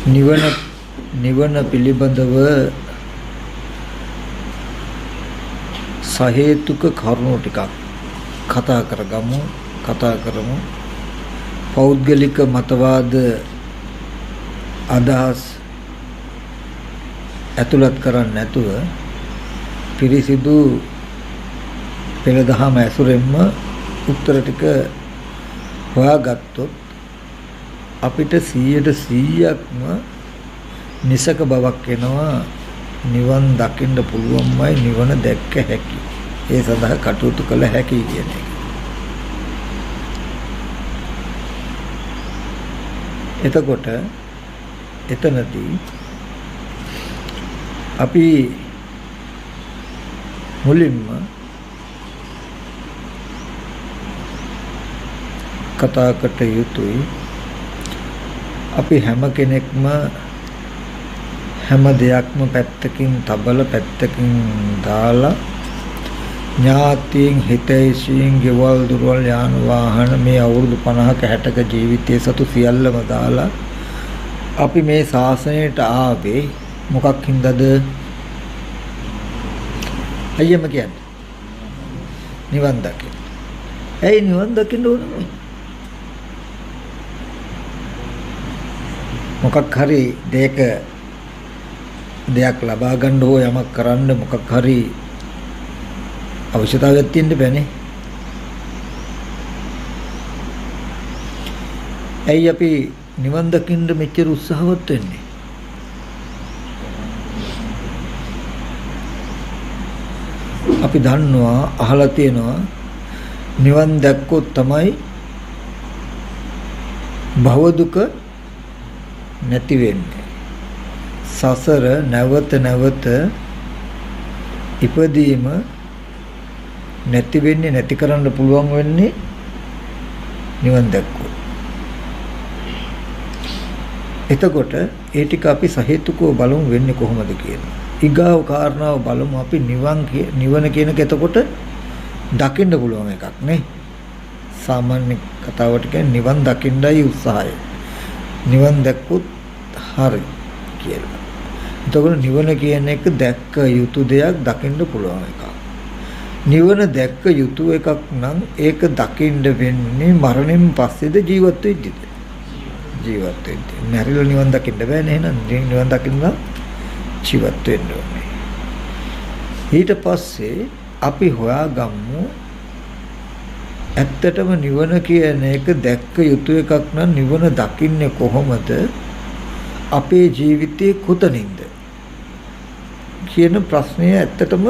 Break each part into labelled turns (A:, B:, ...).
A: නිවන පිළිබඳව සහේතුක කරුණු ටිකක් කතා කරමු. පෞද්ගලික මතවාද අදහස් ඇතුළත් කරන්නේ නැතුව පිරිසිදු පෙළදහම ඇසුරෙන්ම උත්තර ටික හොයාගත්තොත් අපිට 100%ක්ම නිසක බවක් එනවා. නිවන් දකින්න පුළුවන්මයි, නිවන දැක්ක හැකි. ඒ සඳහා කටයුතු කළ හැකි කියන එක. එතකොට එතනදී අපි මුලින්ම කතා කට යුතුයි. අපි හැම කෙනෙක්ම හැම දෙයක්ම පැත්තකින් තබල පැත්තකින් දාලා ඥාතීන් හිතයිසින් ගෙවල් දුරවල් යාන වාහන මේ අවුරුදු 50ක 60ක ජීවිතයේ සතු සියල්ලම දාලා අපි මේ ශාසනයට ආවේ මොකක් හින්දාද? අයියම කියන්නේ නිවන් දකින්න. ඇයි නිවන් දකින්න ඕනේ? මොකක් හරි දෙයක් ලබා ගන්න හෝ යමක් කරන්න මොකක් හරි අවශ්‍යතාවයක් තියෙන්න බෑනේ. ඇයි අපි නිවන් දකින්න මෙච්චර උත්සාහවත් වෙන්නේ? අපි දන්නවා, අහලා තියෙනවා නිවන් දැක්කොත් තමයි භව දුක නැති වෙන්නේ. සසර නැවත ඉපදීම නැති වෙන්නේ, නැති කරන්න පුළුවන් වෙන්නේ නිවන් දැක්කොත්. එතකොට ඒ ටික අපි සහේතුකව බලමු වෙන්නේ කොහොමද කියලා. ඊගාව කාරණාව බලමු. අපි නිවන කියන එක එතකොට දකින්න පුළුවන් එකක් නේ. සාමාන්‍ය කතාවට කියන්නේ නිවන් දකින්නයි උත්සාහය. නිවන් දැක්කොත් හරි කියලා. එතකොට නිවන කියන එක දැක්ක යුතු දෙයක්, දකින්න පුළුවන් එකක්. නිවන දැක්ක යුතු එකක් නම් ඒක දකින්න වෙන්නේ මරණයෙන් පස්සේද ජීවත් වෙද්දිද? ජීවත් වෙද්දී. මැරිලා නිවන් දකින්න බෑනේ. එහෙනම් නිවන් දකින්න ජීවත් වෙන්න ඕනේ. ඊට පස්සේ අපි හොයාගමු ඇත්තටම නිවන කියන එක දැක්ක යුතු එකක් නම් නිවන දකින්නේ කොහොමද? අපේ ජීවිතයේ කොතනින්ද කියන ප්‍රශ්නය ඇත්තටම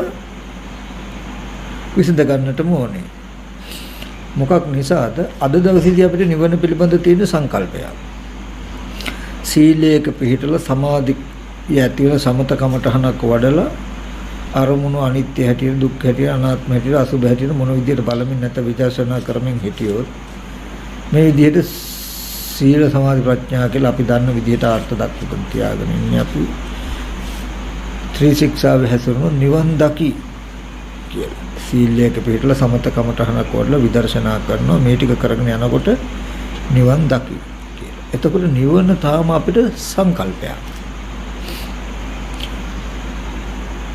A: විසඳ ගන්නටම ඕනේ. මොකක් නිසාද? අද දවසේදී අපිට නිවන පිළිබඳ තියෙන සංකල්පයක්. සීලයක පිළිපදලා සමාධිය ඇති වෙන සමතකමටහනක් වඩලා අරමුණු අනිත්‍ය හැටියට, දුක් හැටියට, අනාත්ම හැටියට, අසුභ හැටියට මොන විදියට බලමින් නැත්නම් විචාරණා කරමින් හිටියොත් මේ විදියට සීල සමාධි ප්‍රඥා කියලා අපි දන්න විදියට අර්ථ දක්වපු තියාගෙන ඉන්නේ අපි ත්‍රිශික්ෂාවේ හැසිරුණු නිවන් දකි කියලා. සීලයක පිළිපදලා සමතකමටහනක් වඩලා විදර්ශනා කරනවා. මේ ටික කරගෙන යනකොට නිවන් දකි කියලා. එතකොට නිවන තාම අපිට සංකල්පයක්.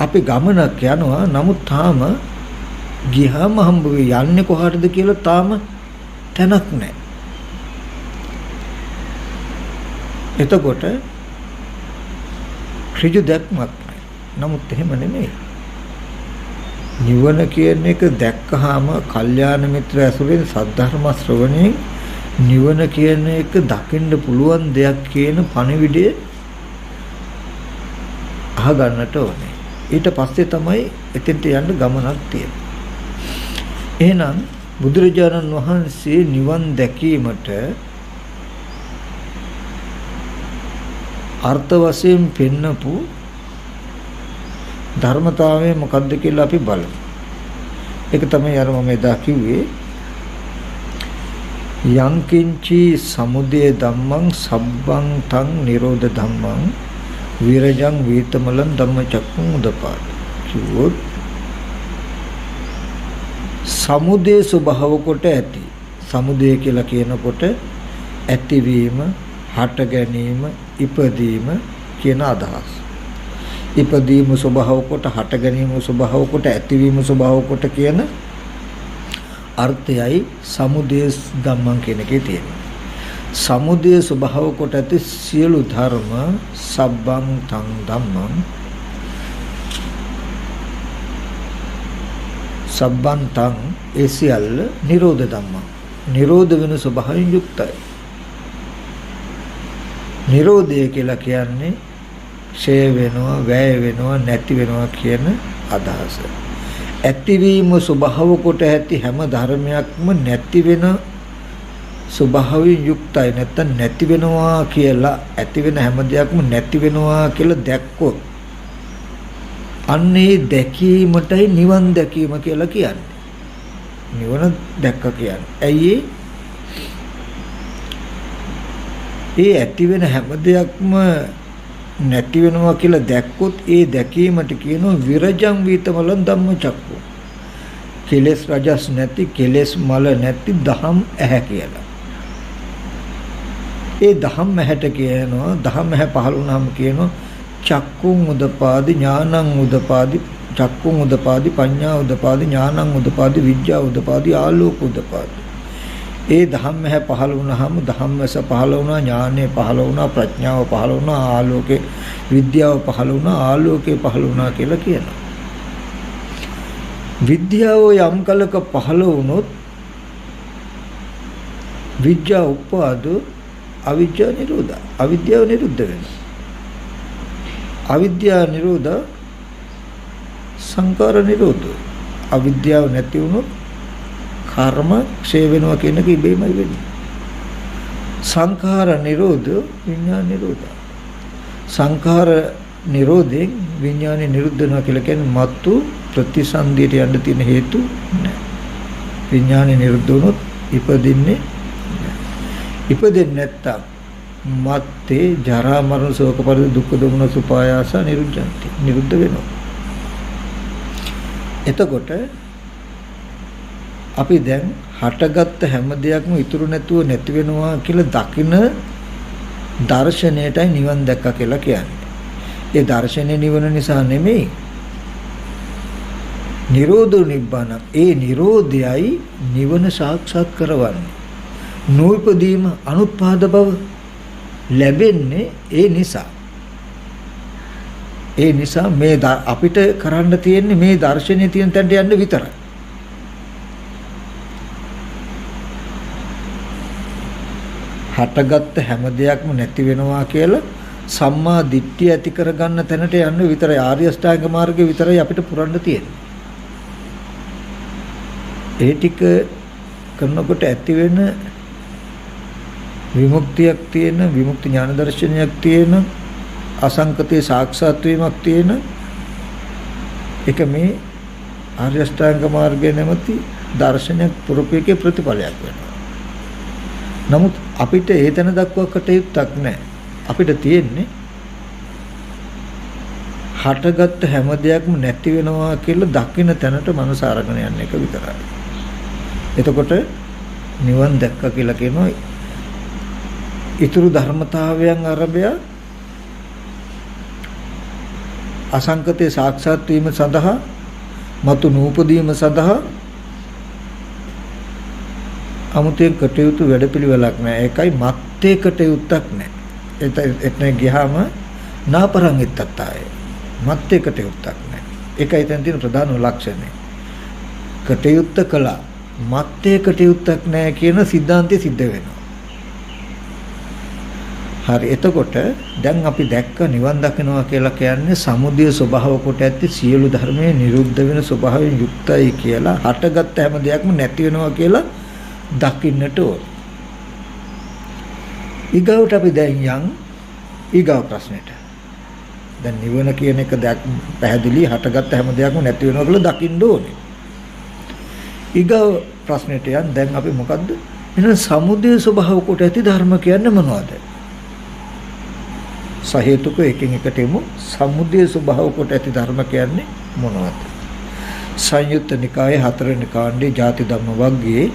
A: අපි ගමනක් යනවා, නමුත් තාම ගියාම හම්බ වෙන්නේ යන්නේ කොහාටද කියලා තාම තැනක් නැහැ. එතකොට ඍජු දැක්මක් නැහැ. නමුත් එහෙම නෙමෙයි. නිවන කියන එක දැක්කහම කල්යාණ මිත්‍ර ඇසුරෙන් සද්ධර්ම ශ්‍රවණයෙන් නිවන කියන එක දකින්න පුළුවන් දෙයක් කියන පණිවිඩය අහගන්නට ඕනේ. ඊට පස්සේ තමයි එතෙන්ට යන්න ගමනක් තියෙන්නේ. එහෙනම් බුදුරජාණන් වහන්සේ නිවන් දැකීමට අර්ථ වශයෙන් පෙන්නපු ධර්මතාවය මොකක්ද කියලා අපි බලමු. ඒක තමයි අර මම එදා කිව්වේ යංකින්චි සමුදය ධම්මං සබ්බං තං නිරෝධ ධම්මං විරජං වීතමලං ධම්මචක්ඛුං උදපාද කිව්වොත් සමුදය ස්වභාව කොට ඇති. සමුදය කියලා කියනකොට ඇතිවීම, හට ගැනීම, ඉපදීම කියන අදහස්. ඉපදීම ස්වභාව කොට, හට ගැනීම ස්වභාව කොට, ඇතිවීම ස්වභාව කොට කියන අර්ථයයි සමුදය ධම්මං කියන එකේ තියෙන්නේ. සමුදය ස්වභාව කොට ඇති සියලු ධර්ම සබ්බං තං ධම්මං සබ්බන්තං ඒ සියල්ල නිරෝධ ධම්මං. නිරෝධ වෙන ස්වභාවයෙන් යුක්තයි. නිරෝධය කියලා කියන්නේ ක්ෂය වෙනවා, වැය වෙනවා, නැති වෙනවා කියන අදහස. ඇතිවීම ස්වභාව කොට ඇති හැම ධර්මයක්ම නැති වෙන ස්වභාවයෙන් යුක්තයි. නැත්නම් නැති වෙනවා කියලා, ඇති වෙන හැම දෙයක්ම නැති වෙනවා කියලා දැක්කොත් අන්නේ දැකීමටයි නිවන් දැකීම කියලා කියන්නේ. නිවන දැක්ක කියන්නේ. ඇයි ඒ ඇති වෙන හැම දෙයක්ම නැති වෙනවා කියලා දැක්කොත් ඒ දැකීමට කියනවා විරජං වීතමලං ධම්මචක්කු. කෙලෙස් රජස් නැති, කෙලෙස් මල නැති දහම් ඇහැ කියලා. ඒ දහම් ඇහැට කියනවා, දහම් ඇහැ පහළ වුණාම කියනවා චක්කුං උදපාදි ඥානං උදපාදි, චක්කුං උදපාදි පඤ්ඤා උදපාදි, ඥානං උදපාදි, විද්‍යා උදපාදි, ආලෝක උදපාදි. ඒ ධම්ම ඇහැ පහළ වුණාම ධම්මස පහළ වුණා, ඥානෙ පහළ වුණා, ප්‍රඥාව පහළ වුණා, ආලෝකේ විද්‍යාව පහළ වුණා, ආලෝකේ පහළ වුණා කියලා කියනවා. විද්‍යාව යම් කලක පහළ වුණොත් විද්‍යා උපාද අවිද්‍යා නිරෝධ, අවිද්‍යාව නිරුද්ධ වෙනවා. අවිද්‍යාව නිරෝධ සංකාර නිරෝධ. අවිද්‍යාව නැති වුණොත් කර්ම ක්ෂය වෙනවා කියන එක ඉබේමයි වෙන්නේ. සංඛාර නිරෝධ විඥාන නිරෝධ. සංඛාර නිරෝධයෙන් විඥානේ නිරුද්ධ වෙනවා කියලා කියන්නේ මත්තු ප්‍රතිසන්දියට යන්න තියෙන හේතු නැහැ. විඥානේ නිරුද්ධ වුණොත් ඉපදින්නේ නැහැ. ඉපදෙන්නේ නැත්තම් මත්තේ ජරා මරණ ශෝක පරිදේ දුක්ඛ දොමන සුපායාස නිරුද්ධಂತಿ. නිරුද්ධ වෙනවා. එතකොට අපි දැන් හටගත්ත හැම දෙයක්ම ඉතුරු නැතුව නැති වෙනවා කියලා දකින දර්ශනයටයි නිවන් දැක්කා කියලා කියන්නේ. ඒ දර්ශනේ නිවන නිසා නෙමෙයි. නිරෝධ නිබ්බාන. ඒ නිරෝධයයි නිවන සාක්ෂාත් කරවන්නේ. නූපදීම අනුත්පාද බව ලැබෙන්නේ ඒ නිසා. ඒ නිසා මේ අපිට කරන්න තියෙන්නේ මේ දර්ශනයේ තියෙන තැනට යන්න විතරයි. හටගත්ත හැම දෙයක්ම නැති වෙනවා කියලා සම්මා දිට්ඨිය ඇති කරගන්න තැනට යන්න විතරයි. ආර්ය අෂ්ටාංග මාර්ගය විතරයි අපිට පුරන්න තියෙන්නේ. ඒ ටික කරනකොට ඇති වෙන විමුක්තියක් තියෙන, විමුක්ති ඥාන දර්ශනයක් තියෙන, අසංකතේ සාක්ෂාත් වීමක් තියෙන එක මේ ආර්ය අෂ්ටාංග මාර්ගය නැමැති දර්ශනයක් පුරපේකේ ප්‍රතිඵලයක් වෙනවා. නමුත් අපිට ඒ තැන දක්වා කටයුත්තක් නැහැ. අපිට තියෙන්නේ හටගත්ත හැම දෙයක්ම නැති වෙනවා කියලා දකින්න තැනට මනස අරගෙන යන එක විතරයි. එතකොට නිවන් දැක්ක කියලා කියනවා ඊතුරු ධර්මතාවයන් අරබය අසංකතේ සාක්ෂාත් වීම සඳහා මතු නූපදීම සඳහා අමුතෙන් කටයුතු වැඩපිළිවෙලක් නැහැ. ඒකයි මත්තේ කටයුත්තක් නැහැ. එතන ගියාම නාපරංගිත්තත්තාය. මත්තේ කටයුත්තක් නැහැ. ඒකයි එතන තියෙන ප්‍රධාන ලක්ෂණය. කටයුත්ත කළා මත්තේ කටයුත්තක් නැහැ කියන સિદ્ધාන්තය සිද්ධ වෙනවා. හරි. එතකොට දැන් අපි දැක්ක නිවන් දකිනවා කියලා කියන්නේ සමුදය ස්වභාව කොට ඇති සියලු ධර්මයේ නිරුද්ධ වෙන ස්වභාවයෙන් යුක්තයි කියලා හටගත්ත හැම දෙයක්ම නැති වෙනවා කියලා දකින්නට ඕන. ඊගවට අපි දැන් යන් ඊගව ප්‍රශ්නෙට. දැන් නිවන කියන එක දැක් පැහැදිලි හටගත්ත හැම දෙයක්ම නැති වෙනවා කියලා දකින්න ඕනේ. ඊගව ප්‍රශ්නෙට යන් දැන් අපි මොකද්ද? එහෙනම් සමුදය ස්වභාව කොට ඇති ධර්ම කියන්නේ මොනවද? සහේතුක එකින් එකට එමු. සමුදය ස්වභාව කොට ඇති ධර්ම කියන්නේ මොනවද? සංයුත්ත නිකායේ 4 වෙනි කාණ්ඩේ ජාති ධම්ම වර්ගයේ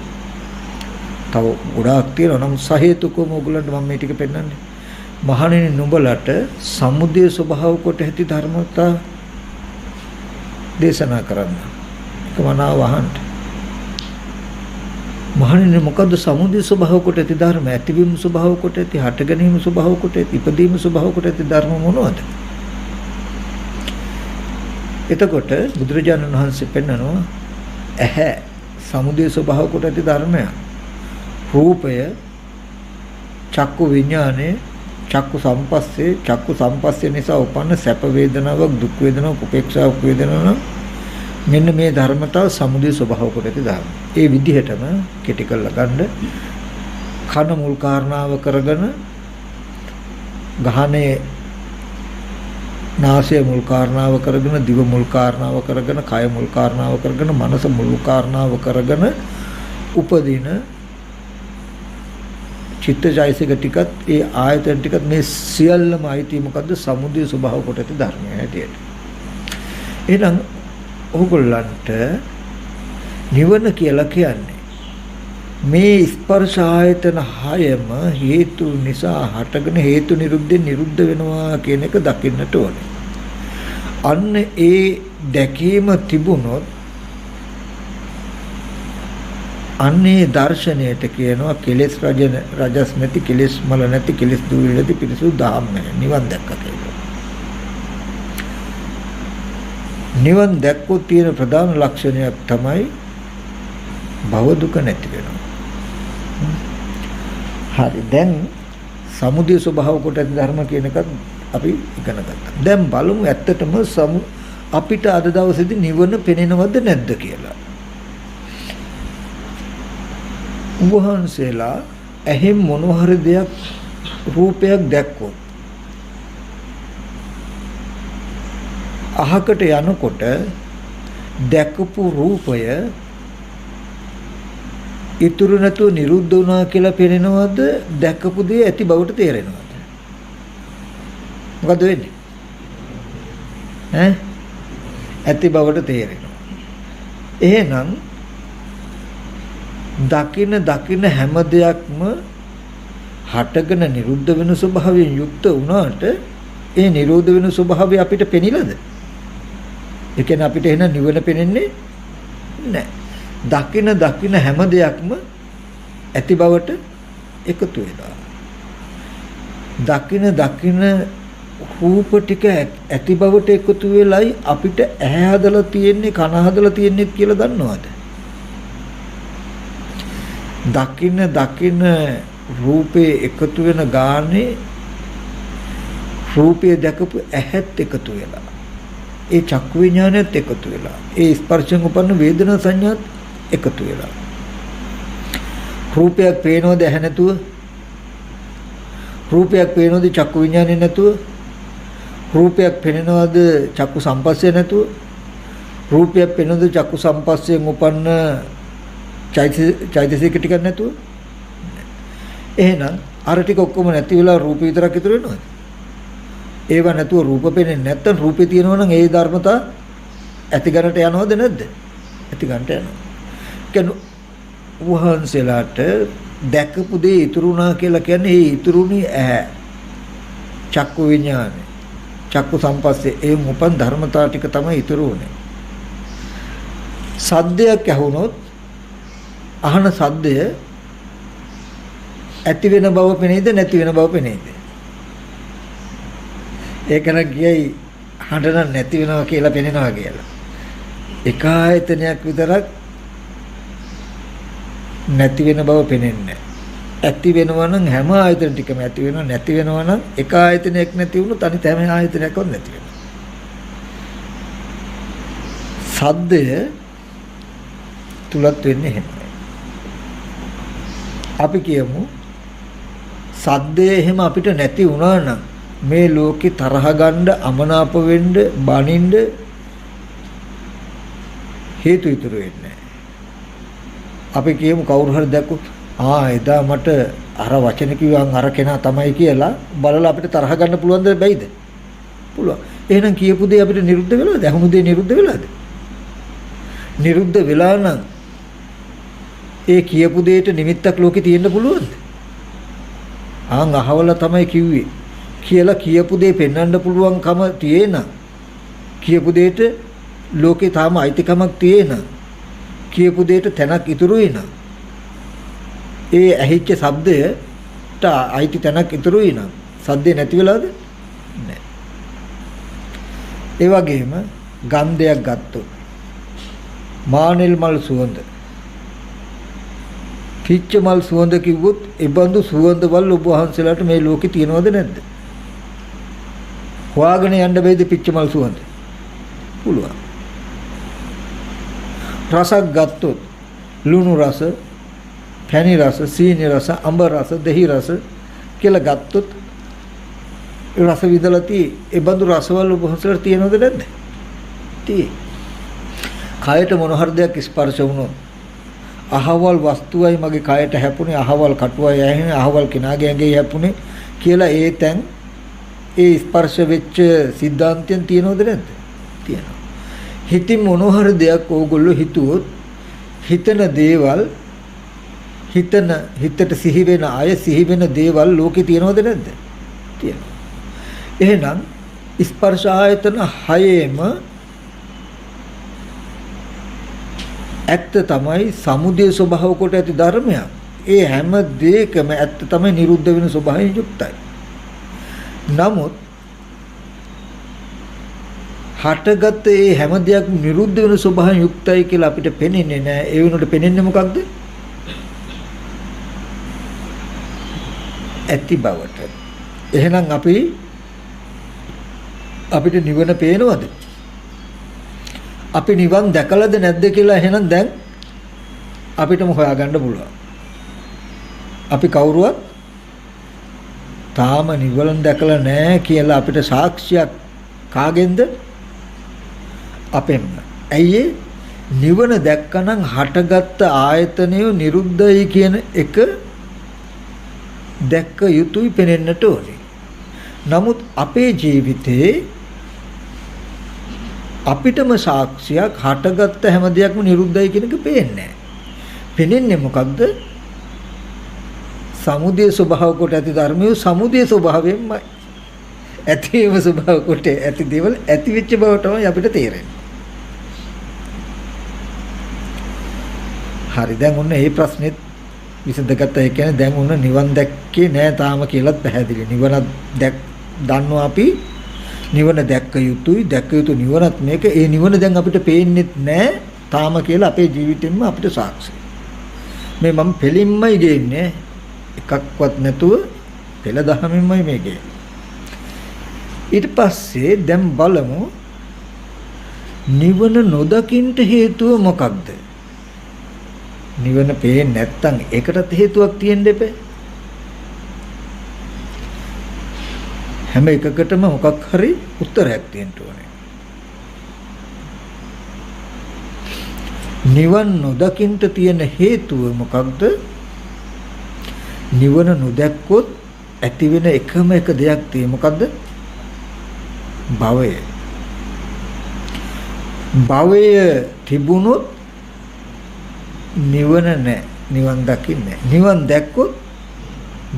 A: තව ගොඩාක් තියෙනවා. නම් සහේතුකවම ඔයගලන්ට මම මේ ටික පෙන්නන්නේ. මහණෙනි නුඹලට සමුදය ස්වභාව කොට ඇති ධර්මතා දේශනා කරන්න. ඒක මනාව අහන්න. මහණෙනි මොකද්ද සමුදය ස්වභාව කොට ඇති ධර්ම? ඇතිවීම ස්වභාව කොට ඇති, හට ගැනීම ස්වභාව කොට ඇති, ඉපදීම ස්වභාව කොට ඇති ධර්ම මොනවද? එතකොට බුදුරජාණන් වහන්සේ පෙන්නනවා ඇහැ සමුදය ස්වභාව කොට ඇති ධර්මයක්. රූපය, චක්කු විඥානය, චක්කු සම්පස්සේ නිසා උපන්න සැප වේදනාවක්, දුක් වේදනාවක්, උපේක්ෂාවක් වේදනාවක් මෙන්න මේ ධර්මතාව සමුදය ස්වභාව කොට ඇති ධර්ම. ඒ විදිහටම කෙටි කරලා ගන්න කන මුල් කාරණාව කරගෙන ගහනේ නාසය මුල් කාරණාව කරගෙන දිව මුල් කාරණාව කරගෙන කය මුල් කාරණාව කරගෙන මනස මුල් කාරණාව කරගෙන උපදින චිත්තජයසික ටිකත් ඒ ආයතන ටිකත් මේ සියල්ලම අයිති මොකද්ද සමුදය ස්වභාව කොට ඇති ධර්මය හැටියට. එහෙනම් ඕගොල්ලන්ට නිවන කියලා කියන්නේ මේ ස්පර්ශ ආයතන හයම හේතු නිසා හටගෙන හේතු නිරුද්ධෙන් නිරුද්ධ වෙනවා කියන එක දකින්නට ඕනේ. අන්න ඒ දැකීම තිබුණොත් අන්නේ දර්ශනයට කියනවා කෙලෙස් රජස් නැති, කෙලෙස් මල නැති, කෙලෙස් දුරු නැති පිරිසුදු ධම්ම නිවන් දැක්ක කියලා. නිවන් දැක්කොත් තියෙන ප්‍රධාන ලක්ෂණයක් තමයි භව දුක නැති වෙනවා. හරි, දැන් සමුදය ස්වභාව කොට ඇති ධර්ම කියන එකත් අපි ඉගෙන ගත්තා. දැන් බලමු ඇත්තටම අපිට අද දවසේදී නිවන පෙනෙනවද නැද්ද කියලා. උන්වහන්සේලා ඇහෙන් මොනවා හරි දෙයක් රූපයක් දැක්කොත් අහකට යනකොට දැකපු රූපය ඉතුරු නැතුව නිරුද්ධ වුණා කියලා පේනවද? දැකපු දේ ඇති බවට තේරෙනවද? මොකද වෙන්නේ? ඇති බවට තේරෙනවා. එහෙනම් දකින හැම දෙයක්ම හටගෙන නිරුද්ධ වෙන ස්වභාවයෙන් යුක්ත වුණාට ඒ නිරෝධ වෙන ස්වභාවය අපිට පෙනිලාද? ඒ කියන්නේ අපිට එහෙනම් නිවන පෙනෙන්නේ නැහැ. දකින හැම දෙයක්ම ඇති බවට එකතු වෙනවා. දකින රූප ටික ඇති බවට එකතු වෙලයි අපිට ඇහැ හදලා තියෙන්නේ, කන හදලා තියෙන්නේ කියලා දන්නවද? දකින රූපේ එකතු වෙන ගානේ රූපය දැකපු ඇහත් එකතු වෙලා, ඒ චක්කු විඥානයත් එකතු වෙලා, ඒ ස්පර්ශයෙන් උපන්න වේදනා සංඥාත් එකතු වෙලා. රූපයක් පේනවද ඇහැ නැතුව? රූපයක් පේනවද චක්කු විඥානය නැතුව? රූපයක් පෙනෙනවද චක්කු සම්පස්සේ නැතුව? රූපයක් පෙනෙනවද චක්කු සම්පස්සයෙන් උපන්න චෛතසික ටිකක් නැතුව? එහෙනම් අර ටික ඔක්කොම නැති වෙලා රූප විතරක් ඉතුරු වෙනවද? ඒව නැතුව රූප පෙනෙන්නේ නැත්තම් රූපේ තියෙනවා නම් ඒ ධර්මතා ඇති ගන්නට යනවද නැද්ද? ඇති ගන්නට යනවා. කියන්නේ වහන්සේලාට දැකපු දේ ඉතුරු වුණා කියලා කියන්නේ ඒ ඉතුරුනේ ඇහැ, චක්කු විඥානේ, චක්කු සම්පස්සේ ඒ උපන් ධර්මතා ටික තමයි ඉතුරු වුනේ. සද්දයක් ඇහුනොත් අහන සද්දය ඇති වෙන බව පෙනේද නැති වෙන බව පෙනේද? ඒක නම් කියයි හඬන නැති වෙනවා කියලා පෙනෙනවා කියලා. එක ආයතනයක් විතරක් නැති වෙන බව පෙනෙන්නේ. ඇති වෙනවා නම් හැම ආයතන ටිකම ඇති වෙනවා, නැති වෙනවා නම් එක ආයතනයක් නැති වුණොත් අනිත් හැම ආයතනයක්ම නැති වෙනවා. සද්දය තුලත් වෙන්නේ එහෙමයි. අපි කියමු සද්දය එහෙම අපිට නැති වුණා නම් මේ ලෝකේ තරහ ගන්න, අමනාප වෙන්න, බනින්න හේතු ඉතුරු වෙන්නේ නැහැ. අපි කියමු කවුරු හරි දැක්කොත් එදා මට අර වචන කිව්වන් අර කෙනා තමයි කියලා බලලා අපිට තරහ ගන්න පුළුවන්ද බැයිද? පුළුවන්. එහෙනම් කියපු දේ අපිට නිරුද්ධ වෙලාද? අහුණු දේ නිරුද්ධ වෙලාද? නිරුද්ධ වෙලා නම් ඒ කියපු දෙයට නිමිත්තක් ලෝකේ තියෙන්න පුළුවන්ද? අහවල තමයි කිව්වේ. කියලා කියපු දේ පෙන්වන්න පුළුවන්කම තියෙන කියපු දෙයට ලෝකේ තාම අයිතිකමක් තියෙන කියපු දෙයට තැනක් ඉතුරුයි නම් ඒ ඇහිච්ච ශබ්දයට අයිති තැනක් ඉතුරුයි නම් සද්දේ නැති වෙලාද නැහැ. ඒ වගේම ගන්ධයක් ගත්තොත් මානෙල් මල් සුවඳ පිච්ච මල් සුවඳ කිව්වොත් ඒ බඳු සුවඳවල් ඔබ වහන්සේලාට මේ ලෝකේ තියෙනවද නැද්ද? හොයාගෙන යන්න බෑද පිච්ච මල් සුවඳ? පුළුවන්. රසක් ගත්තොත් ලුණු රස, පැණි රස, සීනි රස, අඹ රස, දහි රස කියලා ගත්තොත් ඒ රස විඳලා ඒ බඳු රසවල ඔබ වහන්සේලාට තියෙනවද නැද්ද? තියෙයි. කයට මොන හරි දෙයක් ස්පර්ශ වුණොත් අහවල් වස්තුවයි මගේ කයට හැපුණේ, අහවල් කටුවයි ඇහෙන්නේ, අහවල් කෙනාගේ ඇඟේ හැපුණේ කියලා ඒ තැන් ඒ ස්පර්ශ වෙච්ච සිද්ධාන්තයන් තියෙනවද නැද්ද? තියෙනවා. හිතින් මොන හරි දෙයක් ඕගොල්ලෝ හිතුවොත් හිතන දේවල් හිතට සිහි වෙන අය සිහි වෙන දේවල් ලෝකේ තියෙනවද නැද්ද? තියෙනවා. එහෙනම් ස්පර්ශ ආයතන හයේම ඇත්ත තමයි සමුදය ස්වභාව කොට ඇති ධර්මයක්. ඒ හැම දෙයකම ඇත්ත තමයි නිරුද්ධ වෙන ස්වභාවයෙන් යුක්තයි. නමුත් හටගත් ඒ හැම දෙයක්ම නිරුද්ධ වෙන ස්වභාවයෙන් යුක්තයි කියලා අපිට පෙනෙන්නේ නැහැ. ඒ වෙනුවට පෙනෙන්නේ මොකක්ද? ඇති බවට. එහෙනම් අපිට නිවන පේනවද? අපි නිවන් දැකලාද නැද්ද කියලා එහෙනම් දැන් අපිටම හොයාගන්න පුළුවන්. අපි කවුරුවත් තාම නිවන දැකලා නැහැ කියලා අපිට සාක්ෂියක් කාගෙන්ද? අපෙන්ම. ඇයි නිවන දැක්කනම් හටගත්ත ආයතනය නිරුද්ධයි කියන එක දැක්ක යුතුයි පෙනෙන්නට ඕනේ. නමුත් අපේ ජීවිතේ අපිටම සාක්ෂියක් හටගත්ත හැම දෙයක්ම නිරුද්ධයි කියන එක පේන්නේ නැහැ. පෙනෙන්නේ මොකක්ද? සමුදය ස්වභාව කොට ඇති ධර්මයේ සමුදය ස්වභාවයෙන්මයි. ඇතිවීම ස්වභාව කොට ඇති දේවල් ඇති වෙච්ච බව තමයි අපිට තේරෙන්නේ. හරි, දැන් ඔන්න මේ ප්‍රශ්නෙත් විසඳගත්තා. ඒ කියන්නේ දැන් ඔන්න නිවන් දැක්කේ නෑ තාම කියලාත් පැහැදිලි. නිවන දන්නවා අපි. නිවන දැක්ක යුතුයි. දැක්ක යුතු නිවනත් මේක. ඒ නිවන දැන් අපිට පේන්නේත් නෑ තාම කියලා අපේ ජීවිතෙන්ම අපිට සාක්ෂි. මේ මම පෙලින්මයි ගේන්නේ. එකක්වත් නැතුව පෙළ දහමින්මයි මේ ගේන්නේ. ඊට පස්සේ දැන් බලමු නිවන නොදකින්න හේතුව මොකක්ද? නිවන පේන්නේ නැත්තම් ඒකටත් හේතුවක් තියෙන්න එපේ. හැම එකකටම මොකක් හරි උත්තරයක් තියෙන්න ඕනේ. නිවන් නොදකින්න තියෙන හේතුව මොකක්ද? නිවන නොදැක්කොත් ඇති වෙන එකම එක දෙයක් තියෙන්නේ මොකද්ද? භවය. භවය තිබුණොත් නිවන නැහැ. නිවන් දකින්නේ නැහැ. නිවන් දැක්කොත්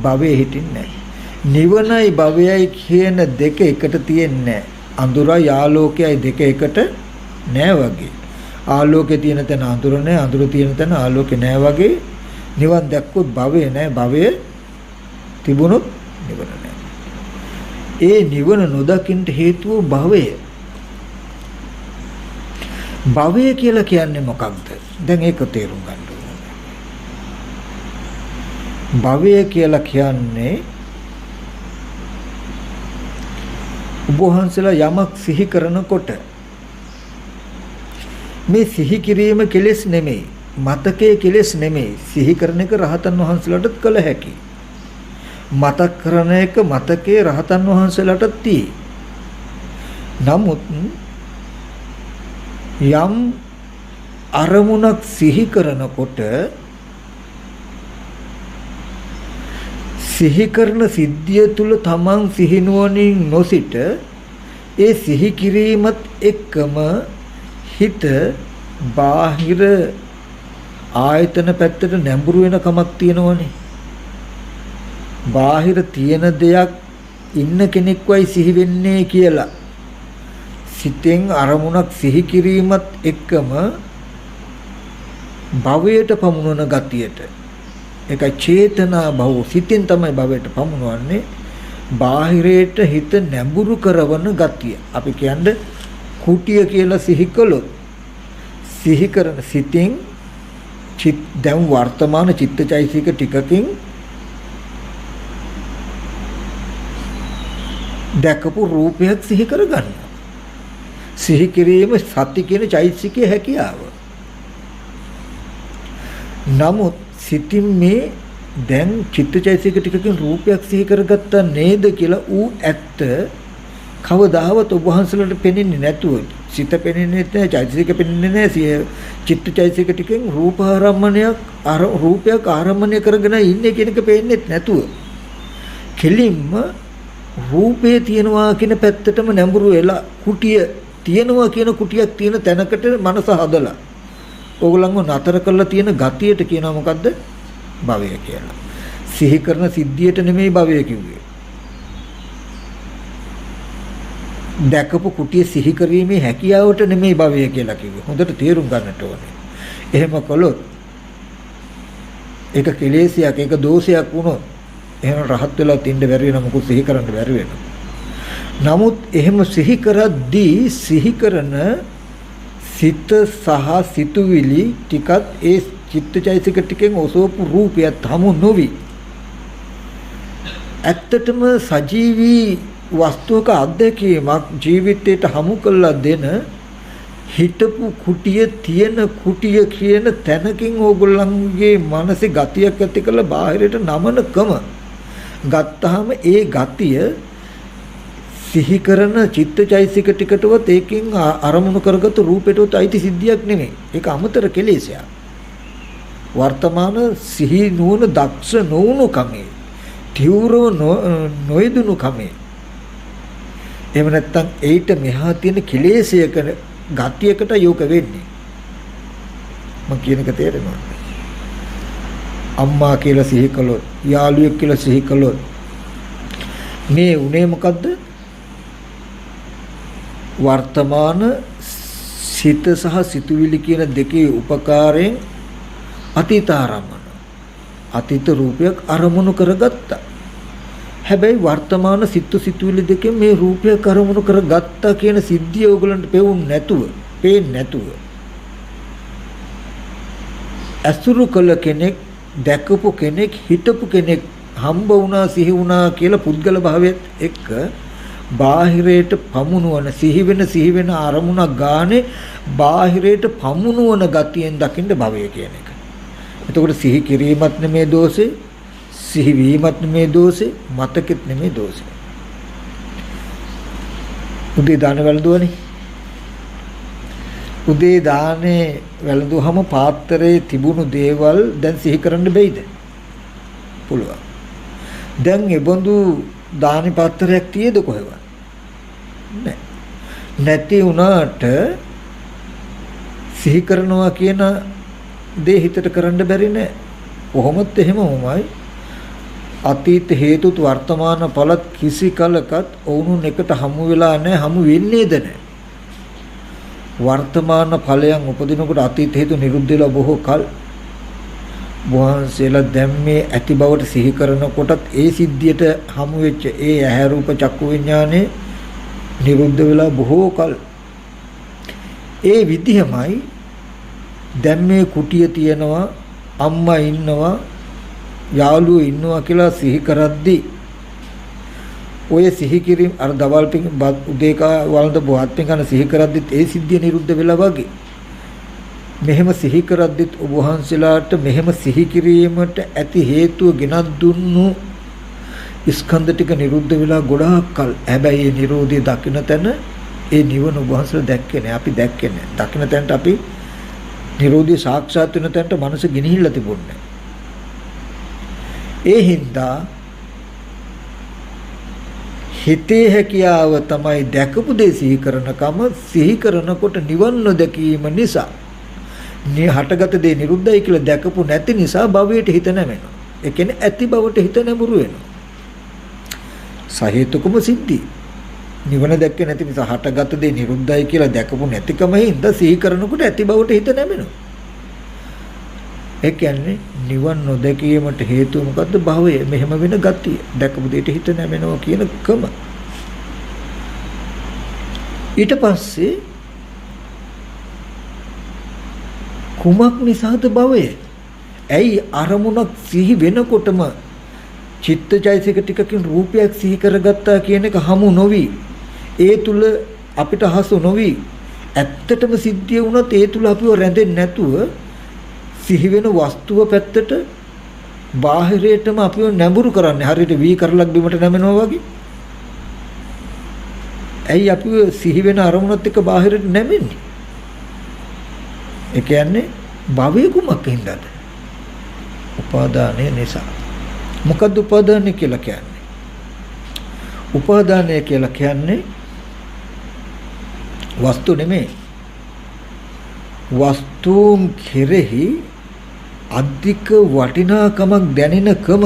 A: භවයේ හිටින්නේ නැහැ. නිවනයි භවයයි කියන දෙක එකට තියෙන්නේ නැහැ. අඳුරයි ආලෝකයයි දෙක එකට නැහැ වගේ. ආලෝකේ තියෙන තැන අඳුර නැහැ. අඳුර තියෙන තැන ආලෝකේ නැහැ වගේ. නිවන් දැක්කොත් භවය නැහැ. භවය තිබුණොත් නිවන නැහැ. ඒ නිවන නොදකින්න හේතුව භවය. භවය කියලා කියන්නේ මොකක්ද? දැන් ඒක තේරුම් ගන්න ඕනේ. භවය කියලා කියන්නේ ඔබ වහන්සේලා යමක් සිහි කරනකොට මේ සිහි කිරීම කෙලෙස් නෙමෙයි, මතකයේ කෙලෙස් නෙමෙයි. සිහි කරන එක රහතන් වහන්සේලාටත් කළ හැකියි. මතක් කරන එක මතකයේ රහතන් වහන්සේලාටත් තියෙයි. නමුත් යම් අරමුණක් සිහි කරනකොට සිහි කරන සිද්ධිය තුල තමන් සිහිනුවණින් නොසිට ඒ සිහි කිරීමත් එක්කම හිත බාහිර ආයතන පැත්තට නැඹුරු වෙන කමක් තියෙනවනේ. බාහිර තියෙන දෙයක් ඉන්න කෙනෙක්වයි සිහි වෙන්නේ කියලා සිතෙන් අරමුණක් සිහි කිරීමත් එක්කම භවයට පමුණවන ගතියට ඒකයි චේතනා භව සිතෙන් තමයි භවයට පමුණවන්නේ බාහිරයට හිත නැඹුරු කරවන ගතිය අපි කියන්නේ කුටිය කියලා සිහි කළොත් සිහි කරන සිතෙන් දැන් වර්තමාන චිත්තචෛසික ටිකකින් දැකපු රූපයක් සිහි කරගන්න. සිහි කිරීම සති කියන චෛසිකයේ හැකියාව. නමුත් සිතින් මේ දැන් චිත්තචෛසික ටිකකින් රූපයක් සිහි කරගත්තා නේද කියලා ඌ ඇත්ත කවදාවත් ඔබ වහන්සේලාට පෙනෙන්නේ නැතුව සිත පෙනෙන්නේ නැහැ චෛතසික පෙනෙන්නේ නැහැ චිත්තචෛතසික ටිකෙන් රූපයක් ආරම්භණය කරගෙන ඉන්නේ කියන එක පේන්නේ නැතුව කෙලින්ම රූපේ තියනවා කියන පැත්තටම නැඹුරු වෙලා කුටිය තියනවා කියන කුටියක් තියෙන තැනකට මනස හදලා ඕගොල්ලන්ව නතර කරලා තියෙන ගතියට කියනවා මොකද්ද භවය කියලා සිහි කරන සිද්ධියට නෙමෙයි භවය කිව්වේ දැකපු කුටිය සිහි කිරීමේ හැකියාවට නෙමෙයි භවය කියලා කිව්වේ. හොඳට තේරුම් ගන්නට ඕනේ. එහෙම කළොත් ඒක කෙලෙසයක්, ඒක දෝෂයක් වුණොත් එහෙම රහත් වෙලා තින්න බැරි වෙන මොකද සිහි කරන්න බැරි වෙනවා. නමුත් එහෙම සිහි කරද්දී සිහි කරන සිත සහ සිතුවිලි ටිකත් ඒ චිත්තචෛතසික ටිකෙන් ඔසවපු රූපයත් හමු නොවි. ඇත්තටම සජීවී වස්තුවක අත්දැකීමක් ජීවිතයට හමු කළා දෙන හිතපු කුටිය තියෙන කුටිය කියන තැනකින් ඕගොල්ලන්ගේ මනසේ ගතියක් ඇති කළ බාහිරට නමනකම ගත්තාම ඒ ගතිය සිහි කරන චිත්තචෛසික ටිකටවත් ඒකෙන් අරමුණු කරගත් රූපයටවත් අයිති සිද්ධියක් නෙමෙයි. ඒක අමතර කෙලෙසයක්. වර්තමාන සිහි නුවණ දක්ෂ නොවුණු කමේ තිවුරව නොයදුණු කමේ එහෙම නැත්නම් ඒිට මෙහා තියෙන කෙලෙසයක ගතියකට යොක වෙන්නේ මම කියන එක තේරෙනවද අම්මා කියලා සිහි කළොත් යාළුවෙක් කියලා සිහි කළොත් මේ උනේ මොකද්ද වර්තමාන සිත සහ සිතුවිලි කියන දෙකේ උපකාරයෙන් අතීත ආරම්මන අතීත රූපයක් අරමුණු කරගත්තා හැබැයි වර්තමාන සිත් සිතුවිලි දෙකෙන් මේ රූපය කරමුණු කරගත්තා කියන සිද්ධිය ඕගලන්ට පේන්නේ නැතුව අසුරු කළ කෙනෙක් දැකපු කෙනෙක් හිතපු කෙනෙක් හම්බ වුණා සිහි වුණා කියලා පුද්ගල භාවයත් එක්ක බාහිරයට පමුණුවන සිහි වෙන අරමුණක් ගානේ බාහිරයට පමුණුවන ගතියෙන් දකින්න භවය කියන එක. එතකොට සිහි කිරීමත් නෙමේ දෝෂේ සිහි වීමත් නෙමේ දෝෂේ මතකෙත් නෙමේ දෝෂේ. උදේ දාන වැළඳුවනේ. උදේ දානේ වැළඳුවම පාත්‍රයේ තිබුණු දේවල් දැන් සිහි කරන්න බැයිද? පුළුවන්. දැන් ඒ බඳු දානි පාත්‍රයක් තියේද කොහෙවත්? නැහැ. නැති වුණාට සිහි කරනවා කියන දේ හිතට කරන්න බැරි නෑ. කොහොමත් එහෙමමයි. අතීත හේතුත් වර්තමාන ඵලත් කිසි කලකත් වුණුන් එකට හමු වෙලා නැහැ හමු වෙන්නේද නැහැ වර්තමාන ඵලයන් උපදිනකොට අතීත හේතු නිරුද්ධ වෙලා බොහෝ කල වහන්සේලා දැන් මේ ඇති බවට සිහි කරනකොටත් ඒ සිද්ධියට හමු වෙච්ච ඒ ඇහැ රූප චක්කු විඥානේ නිරුද්ධ වෙලා බොහෝ කල ඒ විදිහමයි දැන් මේ කුටිය තියෙනවා අම්මා ඉන්නවා යාළුවෝ ඉන්නවා කියලා සිහි කරද්දී ඔය සිහි කිරීම අර දවල් පින් උදේ කා වළඳ බොහත් පින් කරන සිහි කරද්දිත් ඒ සිද්ධිය නිරුද්ධ වෙලා වගේ මෙහෙම සිහි කරද්දිත් ඔබ වහන්සේලාට මෙහෙම සිහි කිරීමට ඇති හේතුව ගෙනත් දුන්නු ස්කන්ධ ටික නිරුද්ධ වෙලා ගොඩාක් කල් හැබැයි ඒ නිරෝධය දකින්න තැන ඒ නිවන ඔබ වහන්සේලා දැක්කේ නැහැ අපි දැක්කේ නැහැ දකින්න තැනට අපි නිරෝධය සාක්ෂාත් වෙන තැනට මනස ගෙනිහිල්ලා තිබුණේ ඒ හින්දා හිතේ හැකියාව තමයි දැකපු දේ සිහි කරනකම සිහි කරනකොට නිවන් නොදැකීම නිසා හටගත දේ නිරුද්ධයි කියලා දැකපු නැති නිසා භවයට හිත නැමෙනවා. ඒ කියන්නේ ඇති බවට හිත නැඹුරු වෙනවා. සහේතුකම සිද්ධි. නිවන දැක්කේ නැති නිසා හටගත් දේ නිරුද්ධයි කියලා දැකපු නැතිකම හින්දා සිහි කරනකොට ඇති බවට හිත නැමෙනවා. ඒ කියන්නේ නිවන් නොදැකීමට හේතුව මොකද්ද? භවය. මෙහෙම වෙන ගතිය. දැකපු දෙයට හිත නැමෙනවා කියන කම. ඊට පස්සේ කුමක් නිසාද භවය? ඇයි අරමුණක් සිහි වෙනකොටම චිත්තචෛතසික ටිකකින් රූපයක් සිහි කරගත්තා කියන එක හමු නොවි. ඒ තුල අපිට හසු නොවි. ඇත්තටම සිද්ධිය වුණත් ඒ තුල අපිව රැඳෙන්නේ නැතුව සිහි වෙන වස්තුව පැත්තට බාහිරයටම අපිව නැඹුරු කරන්නේ. හරියට වී කරලක් බිමට නැමෙනවා වගේ. ඇයි අපිව සිහි වෙන අරමුණත් එක්ක බාහිරට නැමෙන්නේ? ඒ කියන්නේ භවය කුමක් හින්දාද? උපාදානය නිසා. මොකද්ද උපාදානය කියලා කියන්නේ? උපාදානය කියලා කියන්නේ වස්තු නෙමෙයි. වස්තුන් කෙරෙහි අධික වටිනාකමක් දැනෙනකම.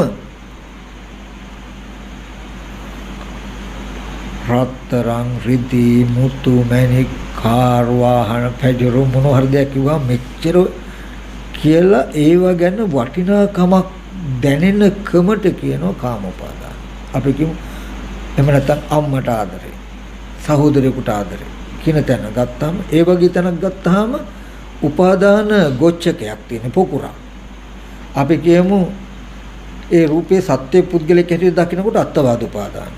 A: රත්තරන් රිදී මුතු මැණික් කාර් වාහන පැජරෝ මොන හරි දෙයක් කිව්වා මෙච්චර කියලා ඒව ගැන වටිනාකමක් දැනෙනකමට කියනවා කාමෝපාදාන. අපි කියමු එහෙම නැත්නම් අම්මට ආදරේ, සහෝදරයෙකුට ආදරේ කියන තැන ගත්තාම ඒ වගේ තැනක් ගත්තාම උපාදාන ගොච්චකයක් තියෙන පොකුරා. අපි කියමු ඒ රූපේ සත්‍ය පුද්ගලෙක් හැටියට දකිනකොට අත්වාද උපාදාන.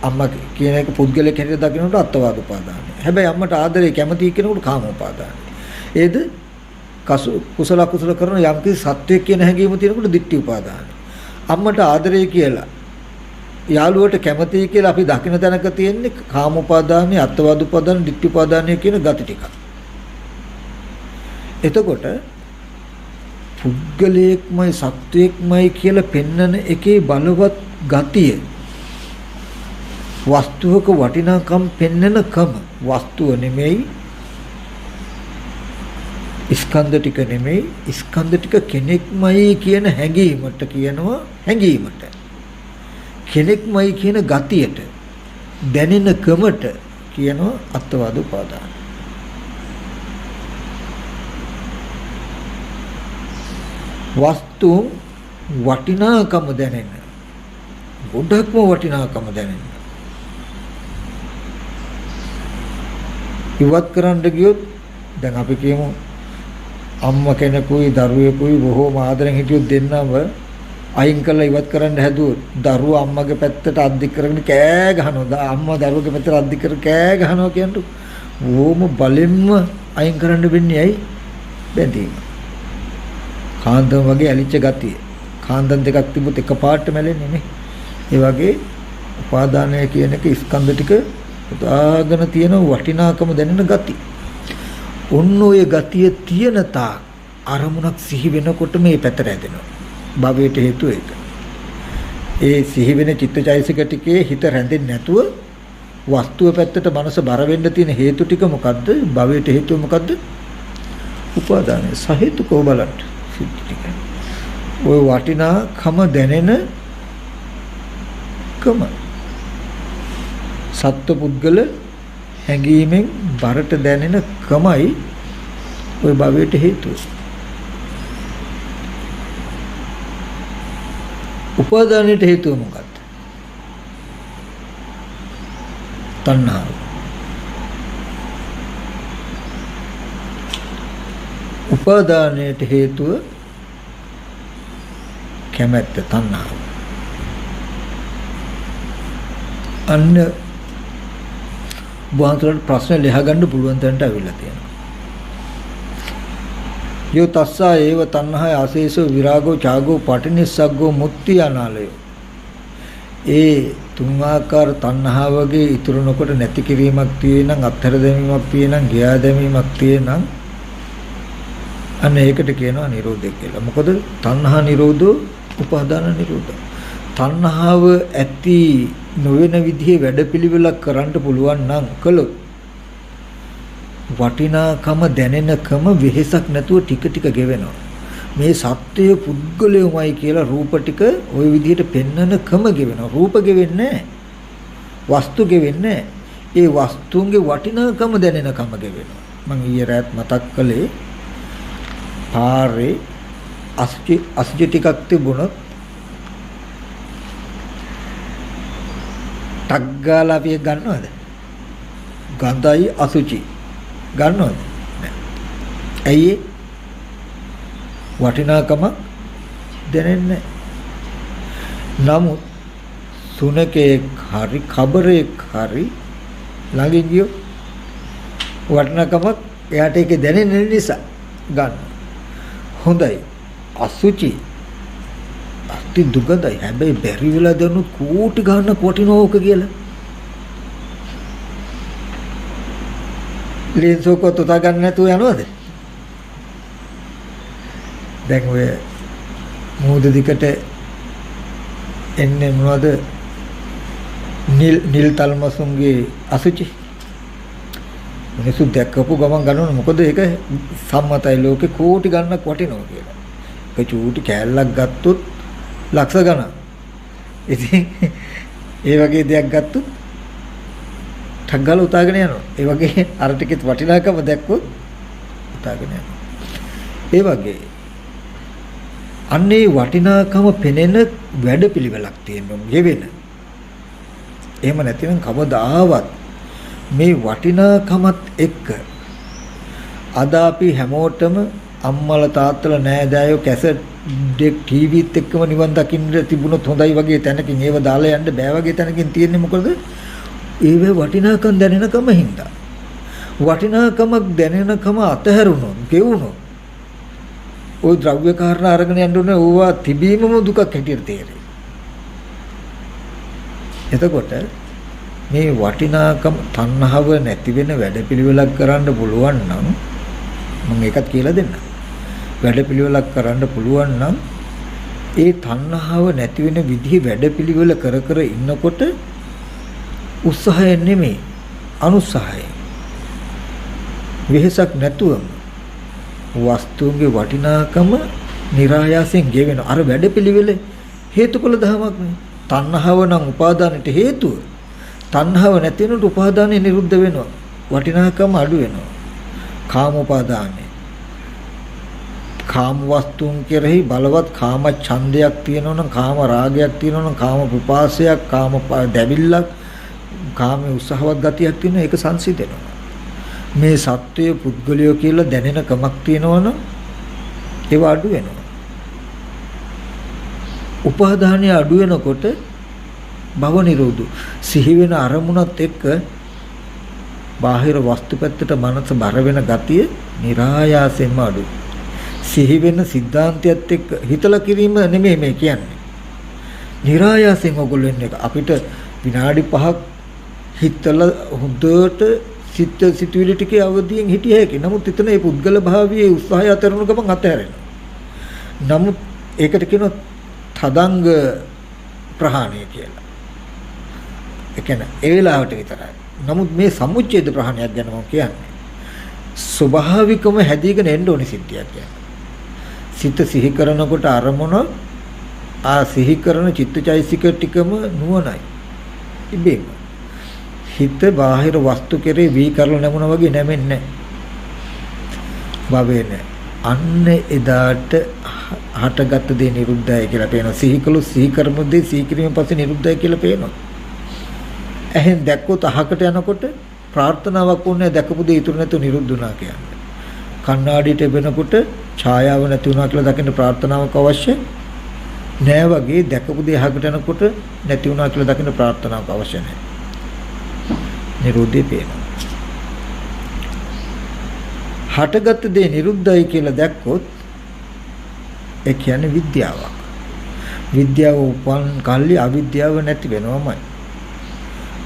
A: අම්මා කියන එක පුද්ගලෙක් හැටියට දකිනකොට අත්වාද උපාදාන. හැබැයි අම්මට ආදරේ කැමති කෙනෙකුට කාම උපාදාන. ඒද කුසල කුසල කරන යම්කිසි සත්‍යයක් කියන හැඟීම තියෙනකොට ditthi උපාදාන. අම්මට ආදරේ කියලා යාළුවට කැමති කියලා අපි දකින තැනක තියෙන්නේ කාම උපාදානයි, අත්වාද උපාදානයි, ditthi උපාදානයි කියන ගති ටික. එතකොට පුද්ගලයෙක්මයි සත්වයෙක්මයි කියලා පෙන්වන එකේ බලවත් ගතිය වස්තුවක වටිනාකම් පෙන්වන කම. වස්තුව නෙමෙයි, ස්කන්ධ ටික නෙමෙයි, ස්කන්ධ ටික කෙනෙක්මයි කියන හැඟීමට කියනවා. හැඟීමට කෙනෙක්මයි කියන ගතියට දැනෙන කමට කියනවා අත්වාද උපාදාන. වස්තු වටිනාකම දැනෙන, ගොඩක්ම වටිනාකම දැනෙන. ඉවත් කරන්න ගියොත් දැන් අපි කියමු අම්මා කෙනෙකුයි දරුවෙකුයි බොහෝම ආදරෙන් හිටියොත් දෙන්නම අයින් කරලා ඉවත් කරන්න හැදුවොත් දරුවා අම්මගේ පැත්තට අද්දික් කරගෙන කෑ ගහනවා. අම්මා දරුවගේ පැත්තට අද්දික් කර කෑ ගහනවා කියන්ට ඕම බලෙන්ම අයින් කරන්න වෙන්නේ ඇයි? බැඳීම. කාන්දම් වගේ ඇලිච්ච ගතිය. කාන්දම් දෙකක් තිබුත් එකපාරට මැලෙන්නේ නේ. ඒ වගේ උපාදානය කියන එක ස්කන්ධ ටික උදාගෙන තියෙන වටිනාකම දැනෙන ගති. ඔන්න ඔය ගතිය තියෙන තාක් අරමුණක් සිහි වෙනකොට මේ පැතර ඇදෙනවා. භවයට හේතුව ඒක. ඒ සිහි වෙන චිත්තචෛතසික ටිකේ හිත රැඳෙන්නේ නැතුව වස්තුව පැත්තට මනස බර වෙන්න තියෙන හේතු ටික මොකද්ද? භවයට හේතුව මොකද්ද? උපාදානය. සහේතුකව බලන්න. ඔය වටිනාකම දැනෙන කම සත්ව පුද්ගල හැඟීමෙන් බරට දැනෙන කමයි ওই භවයට හේතුව. උපාදානයට හේතුව මොකක්ද? තණ්හාව. උපාදානයට හේතුව කැමැත්ත, තණ්හාව. අන්න වහන්සේට ප්‍රශ්න ලියා ගන්න පුළුවන් තැනට අවිල්ලා තියෙනවා. යෝ තස්සා ඒව තණ්හාය ආශේසෝ විරාගෝ ඡාගෝ පටිනිස්සග්ගෝ මුක්ති අනාලයෝ. ඒ තුන් ආකාර තණ්හාවගේ ඉතුරු නොකොට නැති කිරීමක් තියෙනනම්, අත්හැර දැමීමක් තියෙනනම්, ගියා දැමීමක් තියෙනනම් අන්න ඒකට කියනවා නිරෝධය කියලා. මොකද තණ්හා නිරෝධෝ උපාදාන නිරෝධෝ. තණ්හාව ඇති නොවන විදිහේ වැඩපිළිවෙලක් කරන්න පුළුවන් නම් කළොත් වටිනාකම දැනෙනකම වෙහෙසක් නැතුව ටික ටික ගෙවෙනවා. මේ සත්‍යය පුද්ගලයමයි කියලා රූප ටික ওই විදිහට පෙන්වනකම ගෙවෙනවා. රූප ගෙවෙන්නේ නැහැ. වස්තු ගෙවෙන්නේ ඒ වස්තුන්ගේ වටිනාකම දැනෙනකම ගෙවෙනවා. මම ඊයේ රාත් මතක් කළේ පාරේ අසුචි ටිකක් තිබුණොත් ටක් ගාලා අපි ගන්නවද? ගඳයි අසුචි ගන්නවද? නෑ. ඇයි වටිනාකම දැනෙන්නේ? නමුත් සුනකේ හරි කබරේ හරි ළඟින් ගියෝ වටිනාකමක් එයාට ඒක දැනෙන නිසා ගන්න. හොඳයි. අසුචි අති දුගඳයි. හැබැයි බැරි වෙලා දනු කෝටි ගන්න කොටිනෝක කියලා. ලේන්සෝක තෝතා ගන්න නැතුව යනවද? දැන් ඔය මොහොත දිකට එන්නේ මොනවද? නිල් තල්මසුන්ගේ අසුචි මිනිස්සු දැක්කපු ගමන් ගන්නවනේ. මොකද ඒක සම්මතයි ලෝකේ කෝටි ගණනක් වටිනවා කියලා. ඒක චූටි කෑල්ලක් ගත්තොත් ලක්ෂ ගණන්. ඉතින් ඒ වගේ දෙයක් ගත්තොත් ටග්ගල උතාගෙන යනවා. ඒ වගේ අර ටිකේ වටිනාකම දැක්කොත් උතාගෙන යනවා. ඒ වගේ අන්නේ වටිනාකම පෙනෙන වැඩපිළිවෙලක් තියෙනවා ගෙවෙන. එහෙම නැතිනම් කවදාවත් මේ වටිනාකමත් එක්ක අද අපි හැමෝටම අම්මලා තාත්තලා නෑදෑයෝ කැසට් දෙක් ටීවීත් එක්කම නිවන් දකින්න තිබුණොත් හොඳයි වගේ තැනකින් ඒව දාලා යන්න බෑ වගේ තැනකින් තියෙන්නේ මොකද? ඒවේ වටිනාකම් දැනෙනකම හින්දා. වටිනාකමක් දැනෙනකම අතහැරුණොත්, ගෙවුණොත් ওই ද්‍රව්‍ය කාරණා අරගෙන යන්න ඕනේ. ඕවා තිබීමම දුකක් හැටියට තේරෙයි. එතකොට මේ වටිනාකම තණ්හාව නැති වෙන වැඩපිළිවෙලක් කරන්න පුළුවන් නම් මම ඒකත් කියලා දෙන්නම්. වැඩපිළිවෙලක් කරන්න පුළුවන් නම් ඒ තණ්හාව නැති වෙන විදිහේ වැඩපිළිවෙල කර කර ඉන්නකොට උත්සාහය නෙමෙයි අනුත්සාහය. වෙහසක් නැතුවම වස්තුන්ගේ වටිනාකම નિરાයාසයෙන් ගෙවෙන අර වැඩපිළිවෙල හේතුඵල ධමයක් නේ. තණ්හාව නම් උපාදානට හේතුව. තණ්හාව නැති වෙනකොට උපාදානය නිරුද්ධ වෙනවා. වටිනාකම අඩු වෙනවා. කාම උපාදානය. කාම වස්තුන් කෙරෙහි බලවත් කාම ඡන්දයක් තියෙනවා නම්, කාම රාගයක් තියෙනවා නම්, කාම පිපාසයක්, කාම දැවිල්ලක්, කාම උත්සාහවත් ගතියක් තියෙනවා. ඒක සංසිඳෙනවා. මේ සත්වයේ පුද්ගලයෝ කියලා දැනෙන කමක් තියෙනවා නම් ඒව අඩු වෙනවා. උපාදානය අඩු වෙනකොට භව නිරෝධ සිහි වෙන අරමුණත් එක්ක බාහිර වස්තු පැත්තට මනස බර වෙන ගතිය નિરાයාසයෙන්ම අඩුයි. සිහි වෙන සිද්ධාන්තයත් එක්ක හිතලා කිරීම නෙමෙයි මේ කියන්නේ. નિરાයාසයෙන් ඔගොල්ලෝ ඉන්න එක අපිට විනාඩි 5ක් හිතලා හොඳට සිතුවිලි ටිකේ අවදියෙන් හිටිය හැකි. නමුත් එතන මේ පුද්ගල භාවයේ උත්සාහය අතරන ගමන් අතහැරෙනවා. නමුත් ඒකට කියනවා තදංග ප්‍රහාණය කියලා. ඒ කියන්නේ ඒ වෙලාවට විතරයි. නමුත් මේ සමුච්ඡේද ප්‍රහාණයක් ගැන මම කියන්නේ ස්වභාවිකම හැදීගෙන එන්න ඕනේ සිද්ධියක් කියන්නේ. සිත සිහි කරනකොට අරමුණ ආ සිහි කරන චිත්තචෛසික ටිකම නුවණයි. ඉබේම හිත බාහිර වස්තු කෙරේ වී කරලා නැමුණා වගේ නැමෙන්නේ නැහැ. අන්න එදාට හටගත් දේ නිරුද්ධයි කියලා පේනවා. සිහි සිහි කරමු දේ සිහි කිරීමෙන් පස්සේ නිරුද්ධයි කියලා පේනවා. එහෙන් දැක්කොත් අහකට යනකොට ප්‍රාර්ථනාවක් වුණේ දැකපු දේ ඉතුරු නැතුව නිරුද්ධ වුණා කියන්නේ. කණ්ණාඩියට වෙනකොට ඡායාව නැති වුණා කියලා දකින්න ප්‍රාර්ථනාවක් අවශ්‍ය නෑ වගේ දැකපු දේ අහකට යනකොට නැති වුණා කියලා දකින්න ප්‍රාර්ථනාවක් අවශ්‍ය නෑ. නිරෝධය පේනවා. හටගත් දේ නිරුද්ධයි කියලා දැක්කොත් ඒ කියන්නේ විද්‍යාවක්. විද්‍යාව උපන් කල්ලි අවිද්‍යාව නැති වෙනවමයි.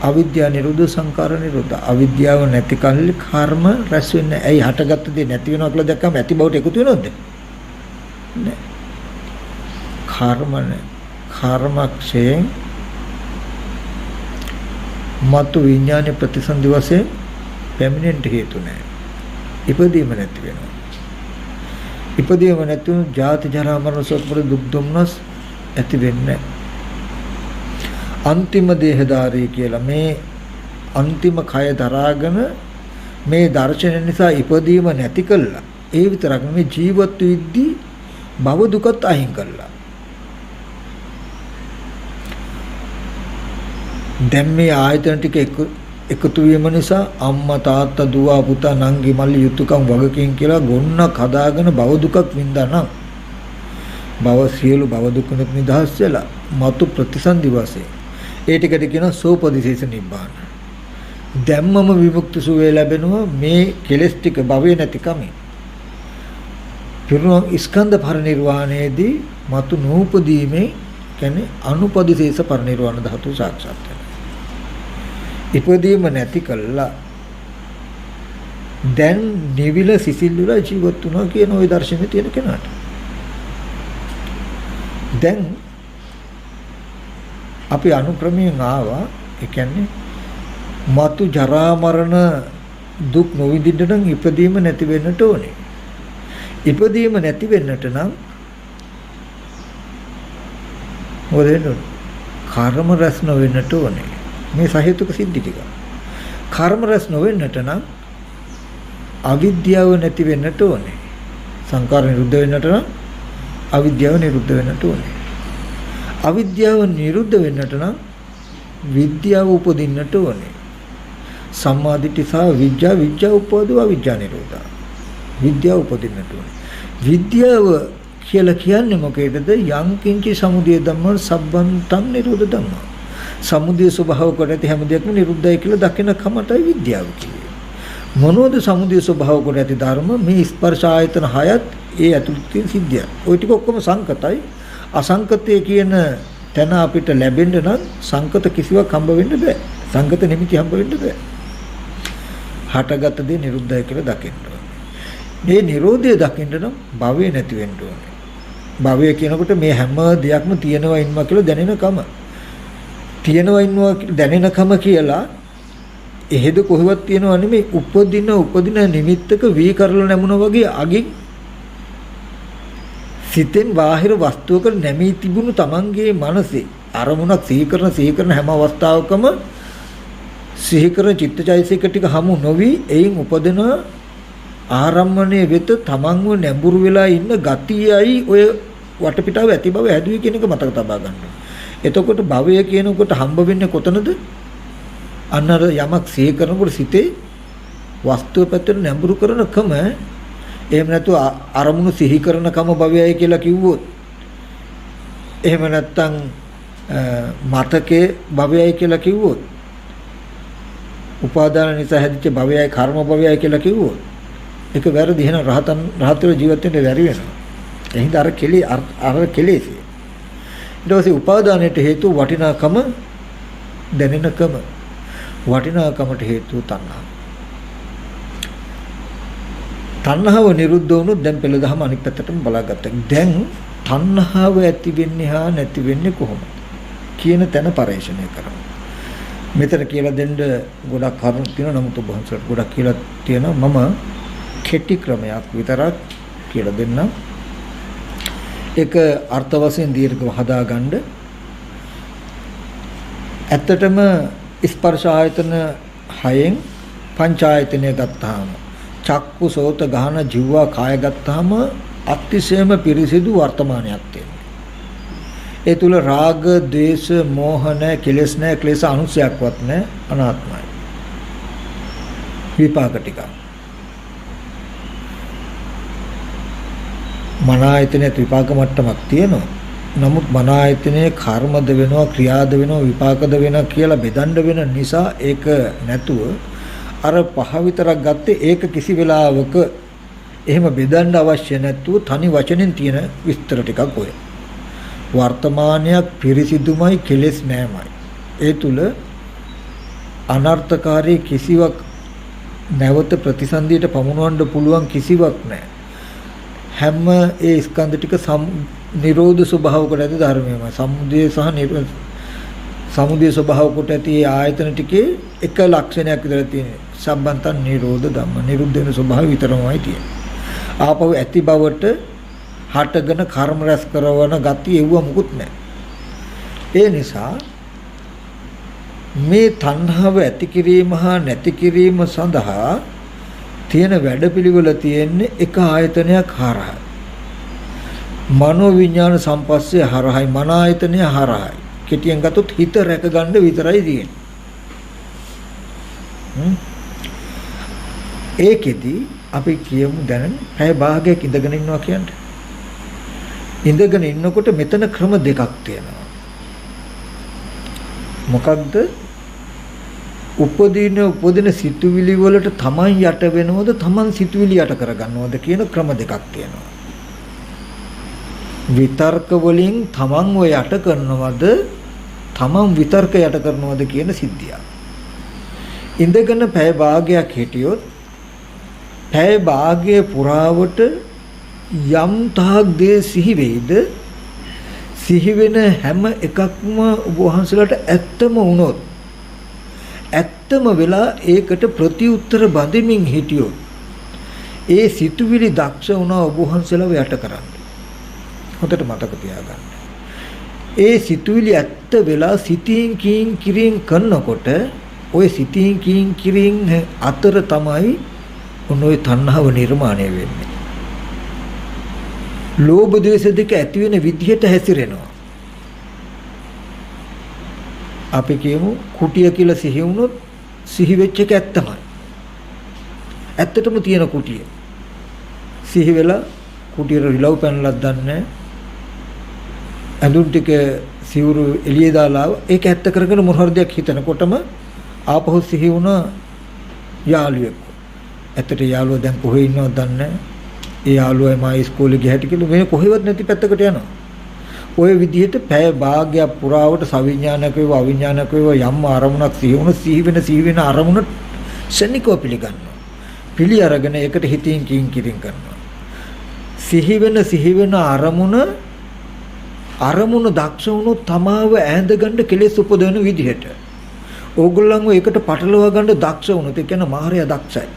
A: අවිද්‍යාව නිරෝධ සංකාර නිරෝධ. අවිද්‍යාව නැති කල්ලි කර්ම රැස් වෙන්නේ. ඇයි හටගත් දේ නැති වෙනවා කියලා දැක්කම ඇති බවට එකතු වෙනවද? නෑ. කර්ම නෑ. කර්මක්ෂයෙන් මතු විඥාන ප්‍රතිසන්දි වශයෙන් පැමිණෙන්න හේතු නැහැ. ඉපදීම නැති වෙනවා. ඉපදීම නැති වුණු ජාති ජරා මරණ සෝක දුක් දුම්නස් ඇති වෙන්නේ නැහැ. අන්තිම දේහධාරී කියලා මේ අන්තිම කය දරාගෙන මේ දර්ශන නිසා ඉපදීම නැති කළා. ඒ විතරක් නෙමෙයි ජීවත් වෙද්දී භව දුකත් අයින් කළා. දැන් මේ ආයතන ටික එකතු වීම නිසා අම්මා තාත්තා දුව පුතා නංගි මල්ලි යුතුයකම් වගකීම් කියලා ගොන්නක් හදාගෙන භව දුකක් වින්දා නම් භව සියලු භව දුක්නුත් නිදහස් වෙලා මතු ප්‍රතිසන්දි වාසේ ඒ ටිකට කියන සෝපදිශේෂ නිබ්බාන. දැම්මම විමුක්ති සුවේ ලැබෙනවා මේ කෙලෙස් ටික භවේ නැතිකමින්. පිරුණම් ස්කන්ධ පරිනිර්වාණයේදී මතු නූපදීමේ කියන්නේ අනුපදිශේෂ පරිනිර්වාණ ධාතු සාක්ෂාත් වෙනවා. ඉපදීම නැති කළා. දැන් නිවිල සිසිල් වල ජීවත් වුණා කියන ওই දර්ශනේ තියෙන කෙනාට. දැන් අපි අනුක්‍රමයෙන් ආවා. ඒ කියන්නේ මතු ජරා මරණ දුක් නොවිඳින්න නම් ඉපදීම නැති වෙන්නට ඕනේ. ඉපදීම නැති වෙන්නට නම් මොකද කර්ම රැස් නොවෙන්නට ඕනේ. මේ සහේතුක සිද්ධි ටික. කර්ම රැස් නොවෙන්නට නම් අවිද්‍යාව නැති වෙන්නට ඕනේ. සංකාර නිරුද්ධ වෙන්නට නම් අවිද්‍යාව නිරුද්ධ වෙන්නට ඕනේ. අවිද්‍යාව නිරුද්ධ වෙන්නට නම් විද්‍යාව උපදින්නට ඕනේ. සම්මාදිට්ඨි සහ විද්‍යාව උපදවා විද්‍යා නිරෝධා. විද්‍යාව උපදින්නට ඕනේ. විද්‍යාව කියලා කියන්නේ මොකේදද? යං කිංචි සමුදය ධම්ම සබ්බන්තං නිරෝධ ධම්ම. සමුදය ස්වභාව කොට ඇති හැම දෙයක්ම නිරුද්ධයි කියලා දකින කමටයි විද්‍යාව කියන්නේ. මොනෝද සමුදය ස්වභාව කොට ඇති ධර්ම? මේ ස්පර්ශ ආයතන හයත් ඒ ඇතුළත තියෙන සිද්ධිය. ওই ටික ඔක්කොම සංකතයි. අසංකතය කියන තැන අපිට ලැබෙන්න නම් සංකත කිසිවක් හම්බ වෙන්න බෑ. සංකත නිමිති හම්බ වෙන්න බෑ. හටගත් දේ නිරුද්ධයි කියලා දකින්න ඕනේ. මේ නිරෝධය දකින්න නම් භවය නැති වෙන්න ඕනේ. භවය කියනකොට මේ හැම දෙයක්ම තියෙනවා ඉන්නවා කියලා දැනෙනකම. තියෙනවා ඉන්නවා දැනෙනකම කියලා එහෙද කොහෙවත් තියෙනව නෙමෙයි. උපදින නිමිත්තක වී කරලා නැමුණා වගේ අගින් සිතෙන් බාහිර වස්තුවක නැමී තිබුණු තමන්ගේ මනසේ අරමුණක් සිහි කරන හැම අවස්ථාවකම සිහි කරන චිත්තචෛතසික ටික හමු නොවි එයින් උපදින ආරම්මණය වෙත තමන්ව නැඹුරු වෙලා ඉන්න ගතියයි ඔය වටපිටාව ඇති බව හැදුවේ කියන එක මතක තබා ගන්න. එතකොට භවය කියනකොට හම්බ වෙන්නේ කොතනද? අන්න අර යමක් සිහි කරනකොට සිතේ වස්තුව පැත්තට නැඹුරු කරනකම එහෙම නැතු අරමුණු සිහි කරනකම භවයයි කියලා කිව්වොත් එහෙම නැත්තම් මතකේ භවයයි කියලා කිව්වොත් උපාදාන නිසා හැදිච්ච භවයයි කර්ම භවයයි කියලා කිව්වොත් ඒක වැරදි. එහෙනම් රහතෝ ජීවත් වෙන්න බැරි වෙනවා. එහෙනම් අර කෙලෙසි ඊට පස්සේ උපාදානයට හේතු වටිනාකම දැනෙනකම වටිනාකමට හේතු තණ්හාව. තණ්හාව නිරුද්ධ වුණොත් දැන් පෙළ දහම අනිත් පැත්තටම බලාගත්තා. දැන් තණ්හාව ඇති වෙන්නේ හා නැති වෙන්නේ කොහොමද කියන තැන පරිශීලනය කරමු. මෙතන කියලා දෙන්න ගොඩක් කරුණු තියෙනවා. නමුත් ඔබ වහන්සේට ගොඩක් කියලා තියෙනවා. මම කෙටි ක්‍රමයක් විතරක් කියලා දෙන්නම්. ඒක අර්ථ වශයෙන් දීර්ඝව හදාගන්න. ඇත්තටම ස්පර්ශ ආයතන 6න් පංච ආයතනය ගත්තාම චක්කු සෝත ගහන ජීවා කාය ගත්තාම අතිශයම පිරිසිදු වර්තමානයක් තියෙනවා. ඒ තුල රාග, ද්වේෂ, මෝහ නැ, කෙලෙස් නැ, ක්ලේශ අනුසයක්වත් නැ, අනාත්මයි. විපාක ටික. මන ආයතනයේ විපාක මට්ටමක් තියෙනවා. නමුත් මන ආයතනයේ කර්මද වෙනවා, ක්‍රියාද වෙනවා, විපාකද වෙනවා කියලා බෙදන්න වෙන නිසා ඒක නැතුව අර පහ විතරක් ගත්තේ. ඒක කිසි වෙලාවක එහෙම බෙදන්න අවශ්‍ය නැතුව තනි වචනෙන් තියෙන විස්තර ටිකක් ඔය. වර්තමානයක් පිරිසිදුමයි, කෙලෙස් නෑමයි. ඒ තුල අනර්ථකාරී කිසිවක් නැවත ප්‍රතිසන්දියට පමුණවන්න පුළුවන් කිසිවක් නෑ. හැම ඒ ස්කන්ධ ටික නිරෝධ ස්වභාව කොට ඇති ධර්මයමයි. සමුදය ස්වභාව කොට ඇති ආයතන ටිකේ එක ලක්ෂණයක් විතර තියෙනවා. සම්බන්තන් නිරෝධ ධම්ම. නිරුද්ධ වෙන ස්වභාවය විතරමයි තියෙන්නේ. ආපහු ඇති බවට හටගෙන කර්ම රැස් කරන ගතිය එවුව මුකුත් නැහැ. ඒ නිසා මේ තණ්හාව ඇති කිරීම හා නැති කිරීම සඳහා තියෙන වැඩපිළිවෙල තියෙන්නේ එක ආයතනයක් හරහා. මනෝ විඥාන සම්පස්සේ හරහායි මන ආයතනය හරහායි. කෙටියෙන් ගත්තොත් හිත රැක ගන්න විතරයි තියෙන්නේ. ඒකෙදි අපි කියමු දැන් පැය භාගයක් ඉඳගෙන ඉන්නවා කියන්නේ. ඉඳගෙන ඉන්නකොට මෙතන ක්‍රම දෙකක් තියෙනවා. මොකක්ද? උපදින සිතුවිලි වලට තමන් යට වෙනවද තමන් සිතුවිලි යට කරගන්නවද කියන ක්‍රම දෙකක් තියෙනවා. විතර්ක වලින් තමන්ව යට කරනවද තමන් විතර්ක යට කරනවද කියන සිද්ධිය. ඉඳගෙන පැය භාගයක් හිටියොත් පැය භාගයේ පුරාවට යම් තාක් දේ සිහි වෙයිද සිහි වෙන හැම එකක්ම ඔබ වහන්සේලාට ඇත්තම වුණොත් ඇත්තම වෙලා ඒකට ප්‍රතිඋත්තර බඳමින් හිටියොත් ඒ සිතුවිලි දක්ෂ වුණා ඔබ වහන්සේලාව යට කරන්න. හොඳට මතක තියාගන්න. ඒ සිතුවිලි ඇත්ත වෙලා සිතින් කියින් කිරින් කරනකොට ওই සිතින් කියින් කිරින් අතර තමයි ඔය තණ්හාව නිර්මාණය වෙන්නේ. ලෝභ ද්වේෂ දෙක ඇති වෙන විදිහට හැසිරෙනවා. අපි කියමු කුටිය කියලා සිහි වුණොත් සිහි වෙච්ච එක ඇත්තමයි. ඇත්තටම තියෙන කුටිය. සිහි වෙලා කුටියට රිලව් පැනලක් දන්නේ ඇඳුම් ටික සිවුරු එළියේ දාලා ඒක ඇත්ත කරගෙන මොන හරි දෙයක් හිතනකොටම ආපහු සිහි වුණා යාළුවෙක්. ඇත්තට යාළුවා දැන් කොහේ ඉන්නවද දන්නේ නැහැ. ඒ යාළුවා මා ඉස්කෝලේ ගියට කියලා මේ කොහෙවත් නැති පැත්තකට යනවා. ওই විදිහට පැය භාගයක් පුරාවට සවිඥානික වේව අවිඥානික වේව යම් අරමුණක් සිහි වෙන අරමුණ ශනිකව පිළිගන්නවා. පිළි අරගෙන ඒකට හිතින් කියින් කිරින් කරනවා. සිහි වෙන අරමුණ දක්ෂ වුණොත් තමාව ඈඳ ගන්න කෙලෙස් උපදවන විදිහට. ඕගොල්ලන්ව ඒකට පටලවා ගන්න දක්ෂ වුණොත් ඒ කියන්නේ මායя දක්ෂයි.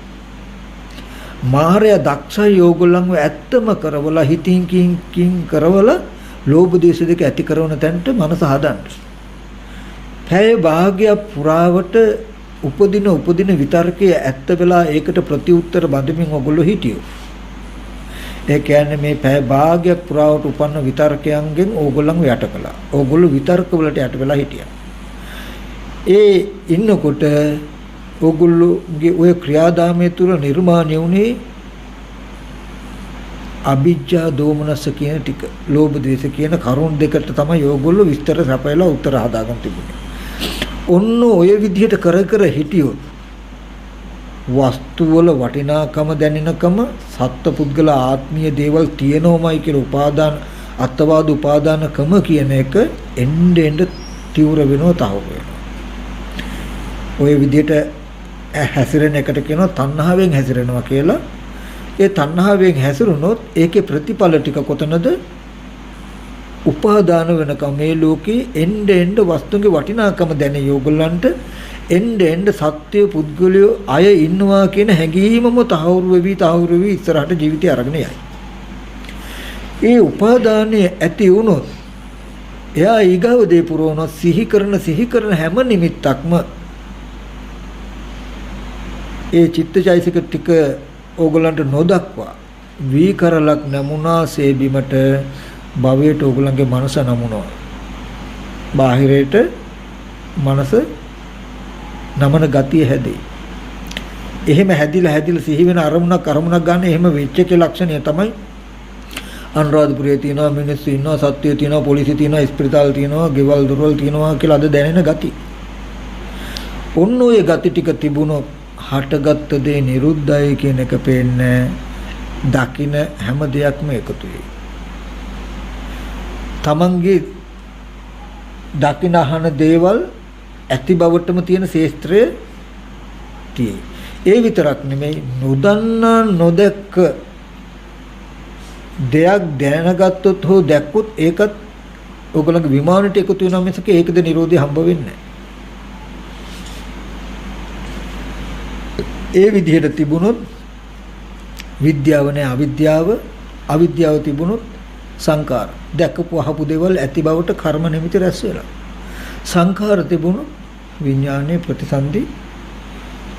A: මායя දක්ෂයි ඕගොල්ලන්ව ඇත්තම කරවලා හිතින් කියින් කරවලා ලෝභ දේශ දෙක ඇති කරන තැනට මනස හදන්න. පැය භාගයක් පුරාවට උපදින විතර්කයේ ඇත්ත වෙලා ඒකට ප්‍රතිඋත්තර බඳමින් ඔයගොල්ලෝ හිටියෝ. ඒ කියන්නේ මේ පැය භාගයක් පුරාවට උපන්න විතර්කයන්ගෙන් ඕගොල්ලන්ව යට කළා. ඕගොල්ලෝ විතර්ක වලට යට වෙලා හිටියා. ඒ ඉන්නකොට ඕගොල්ලෝගේ ওই ක්‍රියාදාමයේ තුල නිර්මාණය වුණේ අවිජ්ජා දෝමනස කියන ටික ලෝභ ද්වේෂ කියන කරුණ දෙකට තමයි ඕගොල්ලෝ විස්තර සපයලා උත්තර හදාගන්න තිබුණේ. ඔන්න ඔය විදිහට කර හිටියොත් වස්තු වල වටිනාකම දැනෙනකම සත්පුද්ගල ආත්මීය දේවල් තියෙනවමයි කියලා උපාදාන අත්වාද උපාදානකම කියන එක එන්න තීව්‍ර වෙනවා තහවුරු වෙනවා. ඔය විදිහට හැසිරෙන එකට කියනවා තණ්හාවෙන් හැසිරෙනවා කියලා. ඒ තණ්හාවෙන් හැසිරුණොත් ඒකේ ප්‍රතිඵල ටික කොතනද? උපාදාන වෙනකම් මේ ලෝකේ එන්න වස්තුන්ගේ වටිනාකම දැනෙ යෝගලන්ට එන්න සත්‍ය පුද්ගලයෝ අය ඉන්නවා කියන හැඟීමම තහවුරු වෙවි ඉස්සරහට ජීවිතය අරගෙන යයි. ඒ උපාදානයේ ඇති වුණොත් එයා ඊගව දේ පුරවන සිහි කරන හැම නිමිත්තක්ම ඒ චිත්තචෛසික ටික ඕගලන්ට නොදක්වා වී කරලක් නමුනා සේබිමට භවයට ඕගලන්ගේ මනස නමුනවා. බාහිරයට මනස නමන ගතිය හැදේ. එහෙම හැදිලා සිහි වෙන අරමුණක් ගන්න එහෙම වෙච්ච එකේ ලක්ෂණය තමයි අනුරාධපුරයේ තියෙනවා මිනිස්සු ඉන්නවා සත්‍යය තියෙනවා පොලිසිය තියෙනවා ස්පිරිතාල තියෙනවා ගෙවල් දොරවල් තියෙනවා කියලා අද දැනෙන ගති. ඔන්න ඔය ගති ටික තිබුණොත් හටගත්ත දේ නිරුද්ධයි කියන එක පේන්නේ දකින හැම දෙයක්ම එකතු වෙයි. තමන්ගේ දකින අහන දේවල් ඇති බවටම තියෙන ශේස්ත්‍රය තියෙයි. ඒ විතරක් නෙමෙයි නොදන්නා නොදැක්ක දෙයක් දැනගත්තොත් හෝ දැක්කොත් ඒකත් ඔයගොල්ලන්ගේ විමානයට එකතු වෙනවා මිසක ඒකද නිරෝධය හම්බ වෙන්නේ නැහැ. ඒ විදිහට තිබුණොත් විද්‍යාව නැහැ අවිද්‍යාව තිබුණොත් සංකාර දැකපු අහපු දේවල් ඇති බවට කර්ම නිමිති රැස් වෙලා. සංඛාර තිබුණොත් විඥානයේ ප්‍රතිසන්දි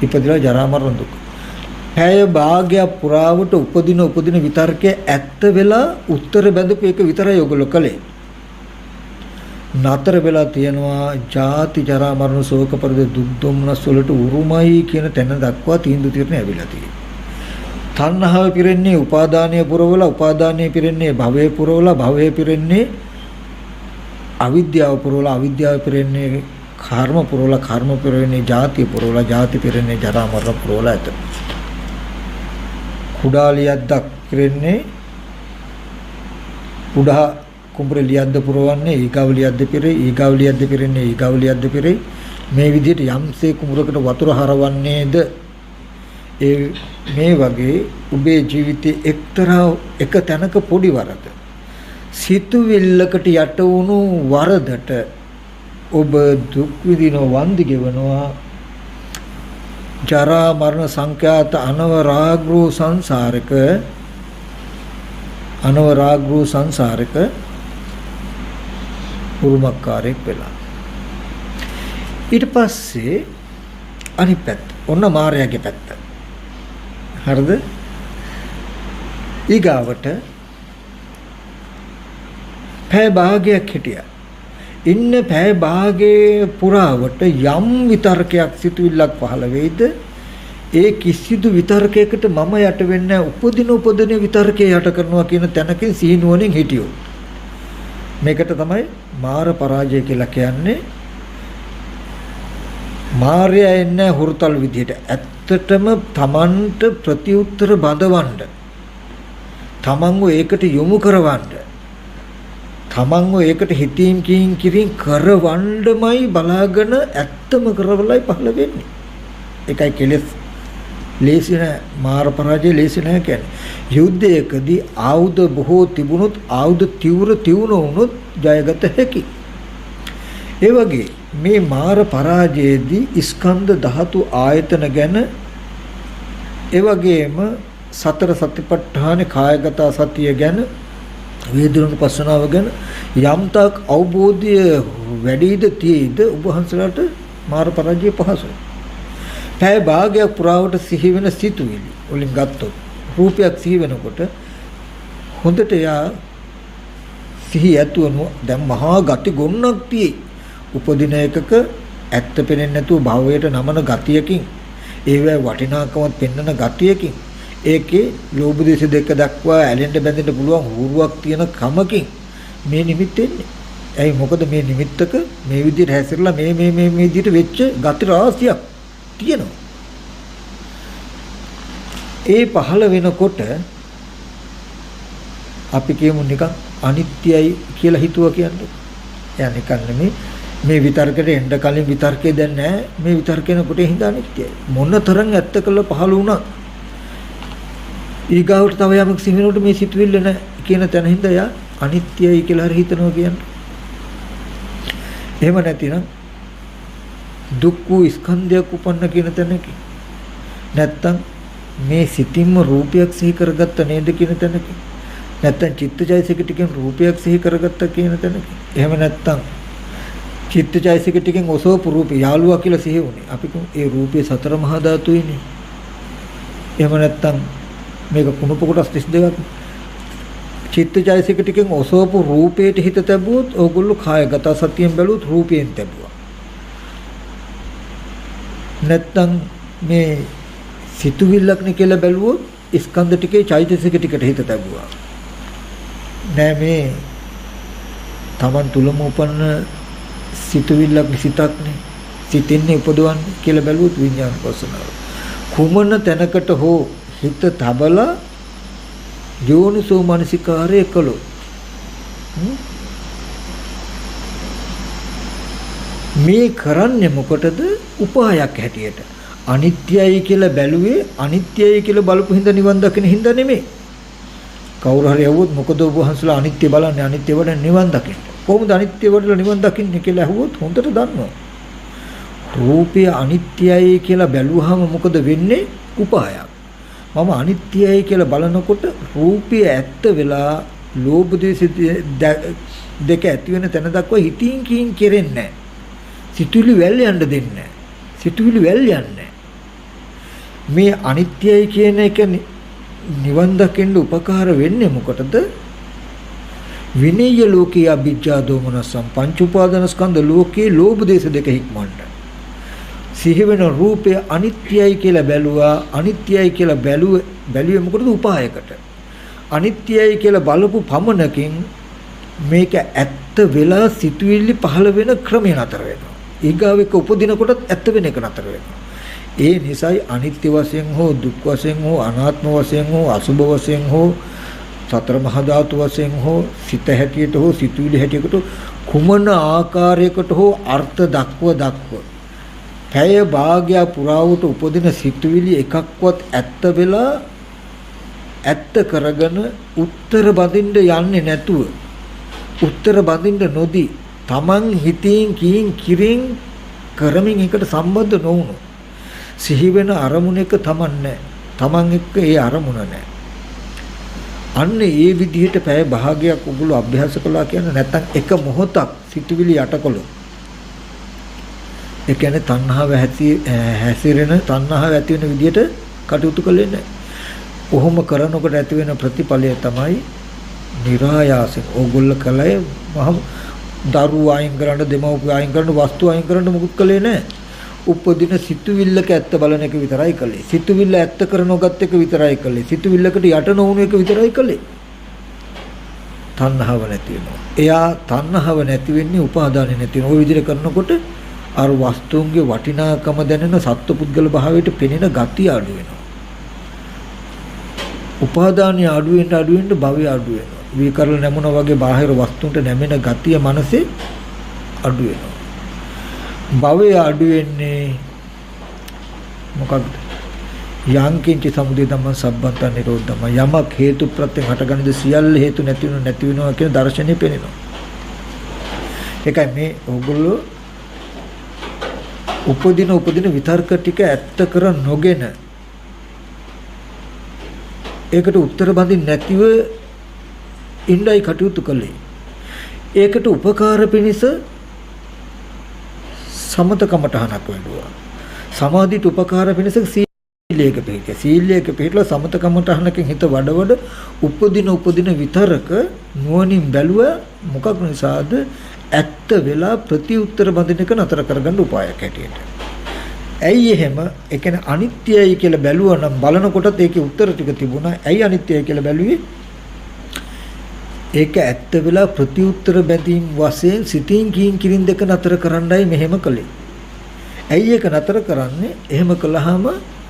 A: ඉපදලා ජරා මරණ දුක. හැය භාග්‍ය පුරාවට උපදින විතර්කයේ ඇත්ත වෙලා උත්තර බඳපු එක විතරයි ඔයගොල්ලෝ කළේ. නතර වෙලා තියෙනවා ජාති ජරා මරණ ශෝක පරිදේ දුක් දුම්නස් වලට උරුමයි කියන තැන දක්වා තීන්දුව తీරණය ඇවිල්ලා තියෙනවා. තණ්හාව පිරෙන්නේ උපාදානීය පුරවලා, උපාදානීය පිරෙන්නේ භවයේ පුරවලා, භවයේ පිරෙන්නේ අවිද්‍යාව පුරවලා, අවිද්‍යාව පිරෙන්නේ කර්ම පුරවලා, කර්ම පිරෙන්නේ ජාතිය පුරවලා, ජාති පිරෙන්නේ ජරා මරණ පුරවලා ඇත. කුඩාලියක් දක්රන්නේ කුඩා කුඹරලියක්ද පුරවන්නේ ඊගාවලියක්ද පිරේ, ඊගාවලියක්ද පිරෙන්නේ ඊගාවලියක්ද පිරේ. මේ විදිහට යම්සේ කුඹරකට වතුර හරවන්නේද මේ වගේ ඔබේ ජීවිතයේ එක්තරා එක තැනක පොඩි වරද සිතුවිල්ලකට යට වුණු වරදට ඔබ දුක් විඳින වන්දි ගෙවනවා. ජරා මරණ සංඛ්‍යාත අනවරාග්‍රෝ සංසාරක උරුමකාරයෙක් වෙලා. ඊට පස්සේ අනිත් පැත්ත ඔන්න මායාවේ පැත්ත. හරිද? ඊගාවට පැය භාගයක් හිටියා. ඉන්න පැය භාගයේ පුරාවට යම් විතර්කයක් සිතුවිල්ලක් පහළ වෙයිද ඒ කිසිදු විතර්කයකට මම යට වෙන්නේ උපදින විතර්කේ යට කරනවා කියන තැනකින් සීනුවණින් හිටියෝ. මේකට තමයි මාර පරාජය කියලා කියන්නේ. මාර්යා එන්නේ හුරුතල් විදියට ඇත්තටම තමන්ට ප්‍රතිඋත්තර බඳවන්න, තමන්ව ඒකට යොමු කරවන්න, තමන්ව ඒකට හිතින් කිරින් කරවන්නමයි බලාගෙන ඇත්තම කරවලයි පහළ වෙන්නේ. ඒකයි කෙලෙස් ලේසි නෑ, මාර පරාජය ලේසි නෑ කියන්නේ. යුද්ධයකදී ආයුධ බොහෝ තිබුණොත්, ආයුධ තීව්‍ර වුණොත් ජයගත හැකි. ඒ වගේ මේ මාර පරාජයේදී ස්කන්ධ ධාතු ආයතන ගැන, ඒ වගේම සතර සතිපට්ඨාන කායගත සතිය ගැන, වේදනුපස්සනාව ගැන යම්තාක් අවබෝධය වැඩිද තියෙයිද ඔබ වහන්සේලාට මාර පරාජය පහසුයි. පැය භාගයක් පුරාවට සිහි වෙන සිතුවිලි වලින් ගත්තොත් රූපයක් සිහි වෙනකොට හොඳට යා සිහි ඇතුවනු දැන් මහා ගති ගොන්නක් තියෙයි. උපදින එකක ඇත්ත පෙනෙන්නේ නැතුව භවයට නමන ගතියකින්, ඒවැ වටිනාකමත් පෙන්වන ගතියකින්, ඒකේ ලෝභ දේශ දෙක දක්වා ඇලෙන්න බැඳෙන්න පුළුවන් හුරුවක් තියෙන කමකින් මේ නිමිත්ත එන්නේ. ඇයි? මොකද මේ නිමිත්තක මේ විදිහට හැසිරලා මේ විදිහට වෙච්ච ගති රාශියක් තියෙනවා. ඒ පහළ වෙනකොට අපි කියමු නිකන් අනිත්‍යයි කියලා හිතුවා කියන්නේ. එයා නිකන් නෙමෙයි. මේ විතර්කයට එන්න කලින් විතර්කේ දැන් නැහැ. මේ විතර්කේන කොටේ හින්දා අනිත්‍යයි. මොන තරම් ඇත්ත කළ පහළ වුණා. ඊගාවට තව යමක් සිහිනකොට මේ සිතුවිල්ල නැහැ කියන තැන හින්දා යා අනිත්‍යයි කියලා හරි හිතනවා කියන්නේ. එහෙම නැතිනම් දුක් වූ ස්කන්ධයක් උපන්න කියන තැනක, නැත්තම් මේ සිතින්ම රූපයක් සිහි කරගත්ත නේද කියන තැනක, නැත්තම් චිත්තචෛසික ටිකෙන් රූපයක් සිහි කරගත්ත කියන තැනක, එහෙම නැත්තම් චිත්තචෛසික ටිකෙන් ඔසවපු රූපය යාළුවා කියලා සිහි වුණේ. අපි ඒ රූපේ සතර මහා ධාතුයිනේ. එහෙම නැත්තම් මේක කුණප කොටස් 32ක්. චිත්තචෛසික ටිකෙන් ඔසවපු රූපේට හිත තැබුවොත් ඕගොල්ලෝ කායගත සතියෙන් බැලුවොත් රූපයෙන් තැබුවා. නැත්තම් මේ සිතුවිල්ලක් නේ කියලා බැලුවොත් ස්කන්ධ ටිකේ චෛතසික ටිකට හිත තැබුවා. නෑ මේ Taman තුලම උපන්න සිතුවිල්ලක් සිතක්නේ, සිතින්නේ උපදවන්නේ කියලා බැලුවොත් විඥාන පස්සනාව. කුමන තැනකට හෝ හිත තබලා යෝනිසෝ මනසිකාරය කළොත් මේ කරන්නේ මොකටද? උපායක් හැටියට. අනිත්‍යයි කියලා බැලුවේ අනිත්‍යයි කියලා බලපු හින්දා නිවන් දකින්න හින්දා නෙමෙයි. කවුරු හරි ඇහුවොත් මොකද ඔබ වහන්සලා අනිත්‍ය බලන්නේ, අනිත්‍ය වඩන්නේ නිවන් දකින්න. කොහොමද අනිත්‍ය වඩලා නිවන් දකින්නේ කියලා ඇහුවොත් හොඳට දන්නවා. රූපය අනිත්‍යයි කියලා බැලුවාම මොකද වෙන්නේ? උපායක්. මම අනිත්‍යයි කියලා බලනකොට රූපය ඇත්ත වෙලා ලෝභ දේශ දෙක ඇති වෙන තැන දක්වා හිතින් කින් කෙරෙන්නේ නැහැ. සිතුවිලි වැල් යන්න දෙන්නේ නැහැ. සිතුවිලි වැල් යන්නේ. මේ අනිත්‍යයි කියන එක නිවන් දකින්න උපකාර වෙන්නේ මොකටද? විනය්‍ය ලෝකේ අභිජ්ජා දෝමනසම් පංච උපාදානස්කන්ධ ලෝකේ ලෝභ දේශ දෙක හික්මන්න. සිහි වෙන රූපය අනිත්‍යයි කියලා බැලුවා. අනිත්‍යයි කියලා බැලුවේ මොකටද? උපායකට. අනිත්‍යයි කියලා බලපු පමණකින් මේක ඇත්ත වෙලා සිතුවිලි පහළ වෙන ක්‍රමය නතර වෙනවා. ඊගාව එක උපදිනකොටත් ඇත්ත වෙන එක නතර වෙනවා. ඒ නිසායි අනිත්‍ය වශයෙන් හෝ දුක් වශයෙන් හෝ අනාත්ම වශයෙන් හෝ අසුභ වශයෙන් හෝ සතර මහා ධාතු වශයෙන් හෝ සිත හැටියට හෝ සිතුවිලි හැටියට කුමන ආකාරයකට හෝ අර්ථ දක්ව පැය භාගය පුරාවට උපදින සිතුවිලි එකක්වත් ඇත්ත වෙලා ඇත්ත කරගෙන උත්තර බඳින්න යන්නේ නැතුව උත්තර බඳින්න නොදී Taman හිතින් කිරින් කරමින් එකට සම්බන්ධ නොවුණු සිහි වෙන අරමුණ එක Taman නැහැ. Taman එක්ක ඒ අරමුණ නැහැ. අන්න ඒ විදිහට පැය භාගයක් උගුළු අභ්‍යාස කළා කියන්නේ නැත්තම් එක මොහොතක් සිතුවිලි යටකොළු. ඒ කියන්නේ තණ්හාව හැසිරෙන තණ්හාව ඇති වෙන විදිහට කටයුතු කළේ නැහැ. කොහොම කරනකොට ඇති වෙන ප්‍රතිඵලය තමයි નિરાයාසයෙන් ඕගොල්ලෝ කලේ මහ දරුවෝ අයින් කරන්න දෙමව්පියෝ අයින් කරන්න වස්තු අයින් කරන්න මොකුත් කළේ නැහැ. උපදින සිතුවිල්ලක ඇත්ත බලන එක විතරයි කළේ. සිතුවිල්ල ඇත්ත කරනොගත් එක විතරයි කළේ. සිතුවිල්ලකට යට නොවුණු එක විතරයි කළේ. තණ්හාව නැති වෙනවා. එයා තණ්හාව නැති වෙන්නේ උපාදානෙ නැති වෙන. ওই විදිහට කරනකොට අර වස්තුන්ගේ වටිනාකම දැනෙන සත්පුද්ගල භාවයට පෙනෙන ගතිය අඩු වෙනවා. උපාදානිය අඩු වෙන්න භවය අඩු වෙනවා. විකරල නැමුණා වගේ බාහිර වස්තුන්ට නැමෙන ගතිය මනසේ අඩු වෙනවා. භවය අඩු වෙන්නේ මොකක්ද? යංකින්ච සමුදය ධම්ම සම්බන්ත නිරෝධ ධම්ම. යමක් හේතු ප්‍රත්‍යයෙන් හටගන්නද සියල්ල හේතු නැති වෙනවා කියන දර්ශනය පෙනෙනවා. ඒකයි මේ ඕගොල්ලෝ උපදින විතර්ක ටික ඇත්ත කර නොගෙන ඒකට උත්තර බඳින්න නැතිව ඉන්නයි කටයුතු කළේ. ඒකට උපකාර පිණිස සමතකමටහනක් වෙනවා. සමාධියට උපකාර පිණිස සීලයක පිළිපෙත. සීලයක පිළිපෙලා සමතකමටහනකින් හිත වඩවඩ උපදින විතරක නුවණින් බැලුව මොකක් නිසාද? ඇත්ත වෙලා ප්‍රතිඋත්තර බඳින එක නතර කරගන්න උපායක් හැටියට. ඇයි එහෙම? ඒ කියන්නේ අනිත්‍යයි කියලා බැලුවා නම් බලනකොටත් ඒකේ උත්තර ටික තිබුණා. ඇයි අනිත්‍යයි කියලා බැලුවේ? ඒක ඇත්ත වෙලා ප්‍රතිඋත්තර බැඳීම් වශයෙන් සිතින් කිරින් දෙක නතර කරන්නයි මෙහෙම කළේ. ඇයි ඒක නතර කරන්නේ? එහෙම කළාම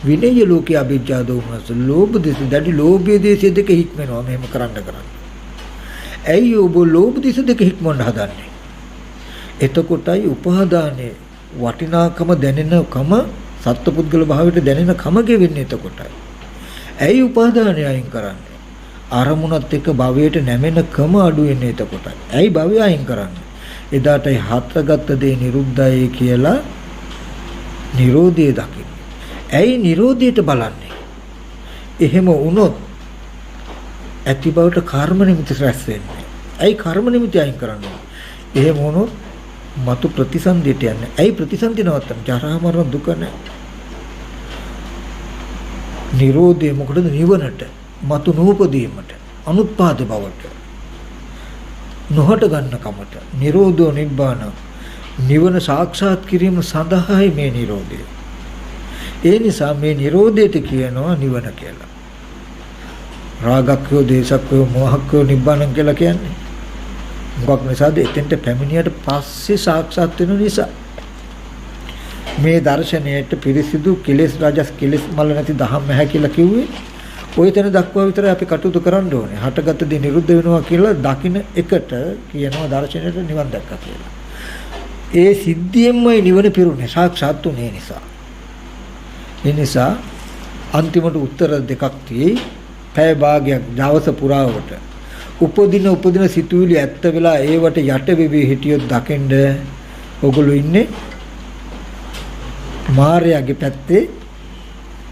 A: විනය ලෝකයේ අභිජ්ජා දෝමනස ලෝභ දේශ දැඩි ලෝභයේ දේශ දෙක හික්මනවා මෙහෙම කරන්න. ඇයි ඔබ ලෝභ දේශ දෙක හික්මවන්න හදන්නේ? එතකොටයි උපාදානයේ වටිනාකම දැනෙනකම සත්පුද්ගල භාවයට දැනෙනකම ගෙවෙන්නේ එතකොටයි. ඇයි උපාදානය අයින් කරන්නේ? අරමුණත් එක්ක භවයට නැමෙනකම අඩු වෙන්නේ එතකොටයි. ඇයි භවය අයින් කරන්නේ? එදාටයි හතරගත දේ නිරුද්ධයි කියලා නිරෝධය දකින්නේ. ඇයි නිරෝධයට බලන්නේ? එහෙම වුණොත් ඇති බවට කර්ම නිමිති රැස් වෙන්නේ. ඇයි කර්ම නිමිති අයින් කරන්නේ? එහෙම වුණොත් මතු ප්‍රතිසන්දියට යන්නේ. ඇයි ප්‍රතිසන්දි නවත්තන්නේ? ජරා මරණ දුක නැහැ. නිරෝධය මොකටද? නිවනට, මතු නූපදීමට, අනුත්පාද බවට, නොහට ගන්න කමට. නිරෝධෝ නිබ්බාන. නිවන සාක්ෂාත් කිරීම සඳහායි මේ නිරෝධය. ඒ නිසා මේ නිරෝධයට කියනවා නිවන කියලා. රාගක්ඛයෝ, දේශක්ඛයෝ, මෝහක්ඛයෝ නිබ්බානං කියලා කියන්නේ. මොකක් නිසාද? එතෙන්ට පැමිණියට පස්සේ සාක්ෂාත් වෙන නිසා. මේ දර්ශනයට පිරිසිදු කෙලෙස් රාජස් කෙලෙස් මල නැති දහම් නැහැ කියලා කිව්වේ ওই තැන දක්වා විතරයි අපි කටයුතු කරන්න ඕනේ. හටගත් දේ නිරුද්ධ වෙනවා කියලා දකින්න එකට කියනවා දර්ශනයට නිවන් දැක්කා කියලා. ඒ සිද්ධියෙන්මයි නිවන පිරුනේ සාක්ෂාත් උනේ නිසා. ඒ නිසා අන්තිමට උත්තර දෙකක් තියෙයි. පැය භාගයක් දවස පුරාවට උපදින සිතුවිලි ඇත්ත වෙලා ඒවට යට වෙවි හිටියොත් දකින්න ඔගොල්ලෝ ඉන්නේ මායාවේ පැත්තේ.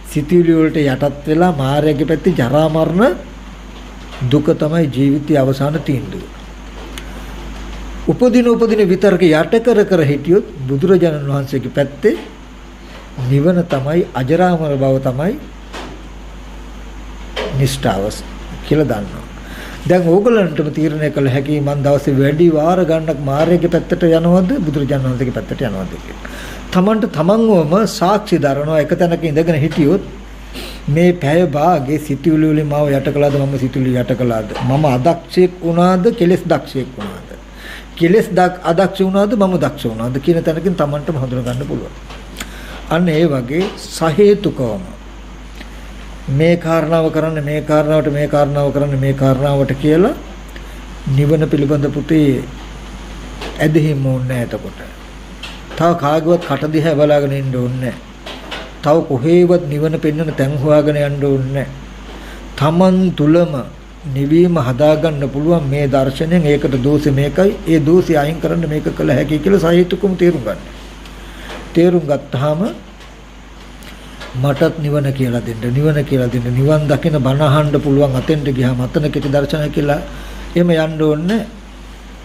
A: සිතුවිලි වලට යටත් වෙලා මායාවේ පැත්තේ ජරා මරණ දුක තමයි ජීවිතයේ අවසාන තීන්දුව. උපදින විතරක යට කර හිටියොත් බුදුරජාණන් වහන්සේගේ පැත්තේ නිවන තමයි අජරාමර බව තමයි නිෂ්ඨාව කියලා දන්නවා. දැන් ඕගලන්ටම තීරණය කළ හැකි මම දවසේ වැඩි වාර ගණනක් මාර්ගයේ පැත්තට යනවද බුදුරජාණන් වහන්සේගේ පැත්තට යනවද කියලා. තමන්ට තමන්වම සාක්ෂි දරනවා එක තැනක ඉඳගෙන හිටියොත් මේ පැය භාගේ සිතුවිලි වලින් මාව යට කළාද මම සිතුවිලි යට කළාද මම අදක්ෂයෙක් වුණාද කෙලෙස් දක්ෂයෙක් වුණාද කෙලෙස් අදක්ෂ වුණාද මම දක්ෂ වුණාද කියන තැනකින් තමන්ටම හඳුනා ගන්න පුළුවන්. අන්න ඒ වගේ සහේතුකවම මේ කාරණාව කරන්න මේ කාරණාවට මේ කාරණාව කරන්න මේ කාරණාවට කියලා නිවන පිළිබඳ පුතේ ඇදහිම ඕනේ නැහැ. එතකොට තව කාගවත් කට දිහා බලාගෙන ඉන්න ඕනේ නැහැ. තව කොහේවත් නිවන පෙන්වන තැන් හොයාගෙන යන්න ඕනේ. තමන් තුලම නිවීම හදාගන්න පුළුවන් මේ දර්ශනයෙන්. ඒකට දෝෂෙ මේකයි. ඒ දෝෂය අයින් කරන්න මේක කළ හැකියි කියලා සහේතුකම තේරුම් ගන්න. තේරුම් ගත්තාම මටත් නිවන කියලා දෙන්න. නිවන කියලා දෙන්න. නිවන් දකින බණ අහන්න පුළුවන් අතෙන්ට ගියාම අතන කෙටි දර්ශනය කියලා එහෙම යන්න ඕනේ.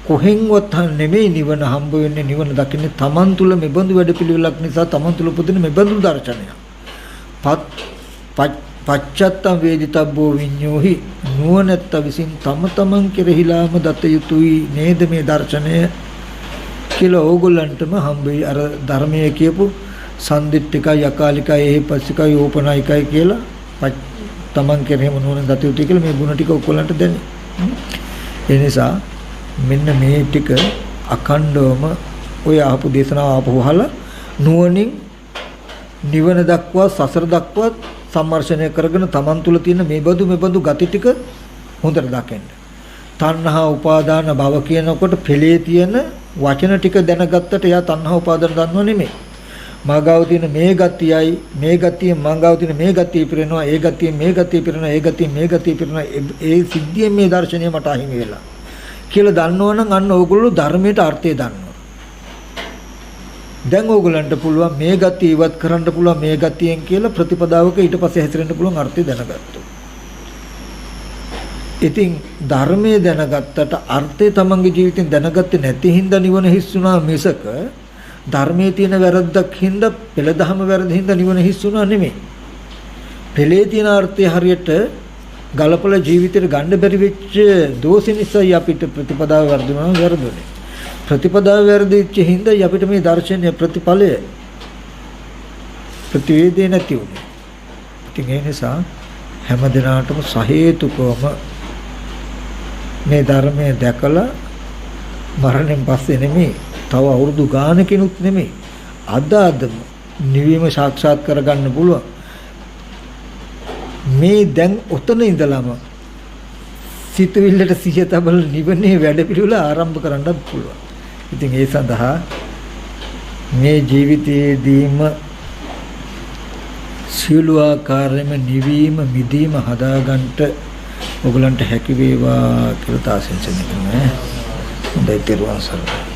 A: කොහෙන්වත් නෙමෙයි නිවන හම්බ වෙන්නේ. නිවන දකින්නේ තමන් තුල මෙබඳු වැඩපිළිවෙලක් නිසා තමන් තුල උපදින මෙබඳු දර්ශනයක්. පච්චත්තම් වේදිතබ්බෝ විඤ්ඤෝහි නුවණැත්ත විසින් තම තමන් කෙරෙහිලාම දත යුතුයි නේද මේ දර්ශනය කියලා ඕගොල්ලන්ටම හම්බෙයි. අර ධර්මයේ කියපු සම්දිත්තිකයි අකාලිකයි එහිපස්සිකයි ඕපනායිකයි කියලා තමන් කෙරෙහිම නුවණ දත යුතුයි කියලා මේ ගුණ ටික ඔයගොල්ලන්ට දැනේ. ඒ නිසා මෙන්න මේ ටික අඛණ්ඩවම ඔය ආපු දේශනාව ආපහු අහලා නුවණින් නිවන දක්වා සසර දක්වා සම්මර්ෂණය කරගෙන තමන් තුල තියෙන මේ බඳු ගති ටික හොඳට දකින්න. තණ්හා උපාදාන භව කියනකොට පෙළේ තියෙන වචන ටික දැනගත්තට එයා තණ්හා උපාදාන දන්නව නෙමෙයි. මාගාව තියෙන මේ ගතියයි මේ ගතිය මාගාව තියෙන මේ ගතිය පිරෙනවා ඒ ගතිය මේ ගතිය පිරෙනවා ඒ ගතිය මේ ගතිය පිරෙනවා ඒ සිද්ධියෙන් මේ දර්ශනය මට අහිමි වෙලා කියලා දන්නවනම් අන්න ඕගොල්ලෝ ධර්මයට අර්ථය දන්නවා. දැන් ඕගොල්ලන්ට පුළුවන් මේ ගතිය ඉවත් කරන්න පුළුවන් මේ ගතියෙන් කියලා ප්‍රතිපදාවක ඊට පස්සේ හැසිරෙන්න පුළුවන් අර්ථය දැනගත්තා. ඉතින් ධර්මයේ දැනගත්තට අර්ථය තමන්ගේ ජීවිතෙන් දැනගත්තේ නැති හින්දා නිවන හිස්සුණා මිසක ධර්මයේ තියෙන වැරද්දක් හින්දා පෙළදහම වැරදි හින්දා නිවන හිස්සුණා නෙමෙයි. පෙළේ තියෙන අර්ථය හරියට ගලපල ජීවිතේට ගන්න බැරි වෙච්ච දෝෂ නිසායි අපිට ප්‍රතිපදාව වර්ධනව වැරදුනේ. ප්‍රතිපදාව වැරදිච්ච හින්දා අපිට මේ දර්ශනීය ප්‍රතිඵලය ප්‍රතිවේදේ නැති වුනේ. ඉතින් ඒ නිසා හැම දිනාටම සහේතුකවම මේ ධර්මයේ දැකලා මරණයෙන් පස්සේ නෙමෙයි තව අවුරුදු ගානකිනුත් නෙමෙයි අදම නිවීම සාක්ෂාත් කරගන්න පුළුවන්. මේ දැන් ඔතන ඉඳලම සිතුවිල්ලට සිහිය තබල නිවනේ වැඩපිළිවෙල ආරම්භ කරන්නත් පුළුවන්. ඉතින් ඒ සඳහා මේ ජීවිතයේදීම සියලු ආකාරයෙන්ම නිවීම මිදීම හදාගන්නට ඔයගලන්ට හැකි වේවා කියලා තාසෙන්සෙන්නේ. හොඳයි, පෙරවන් සරණයි.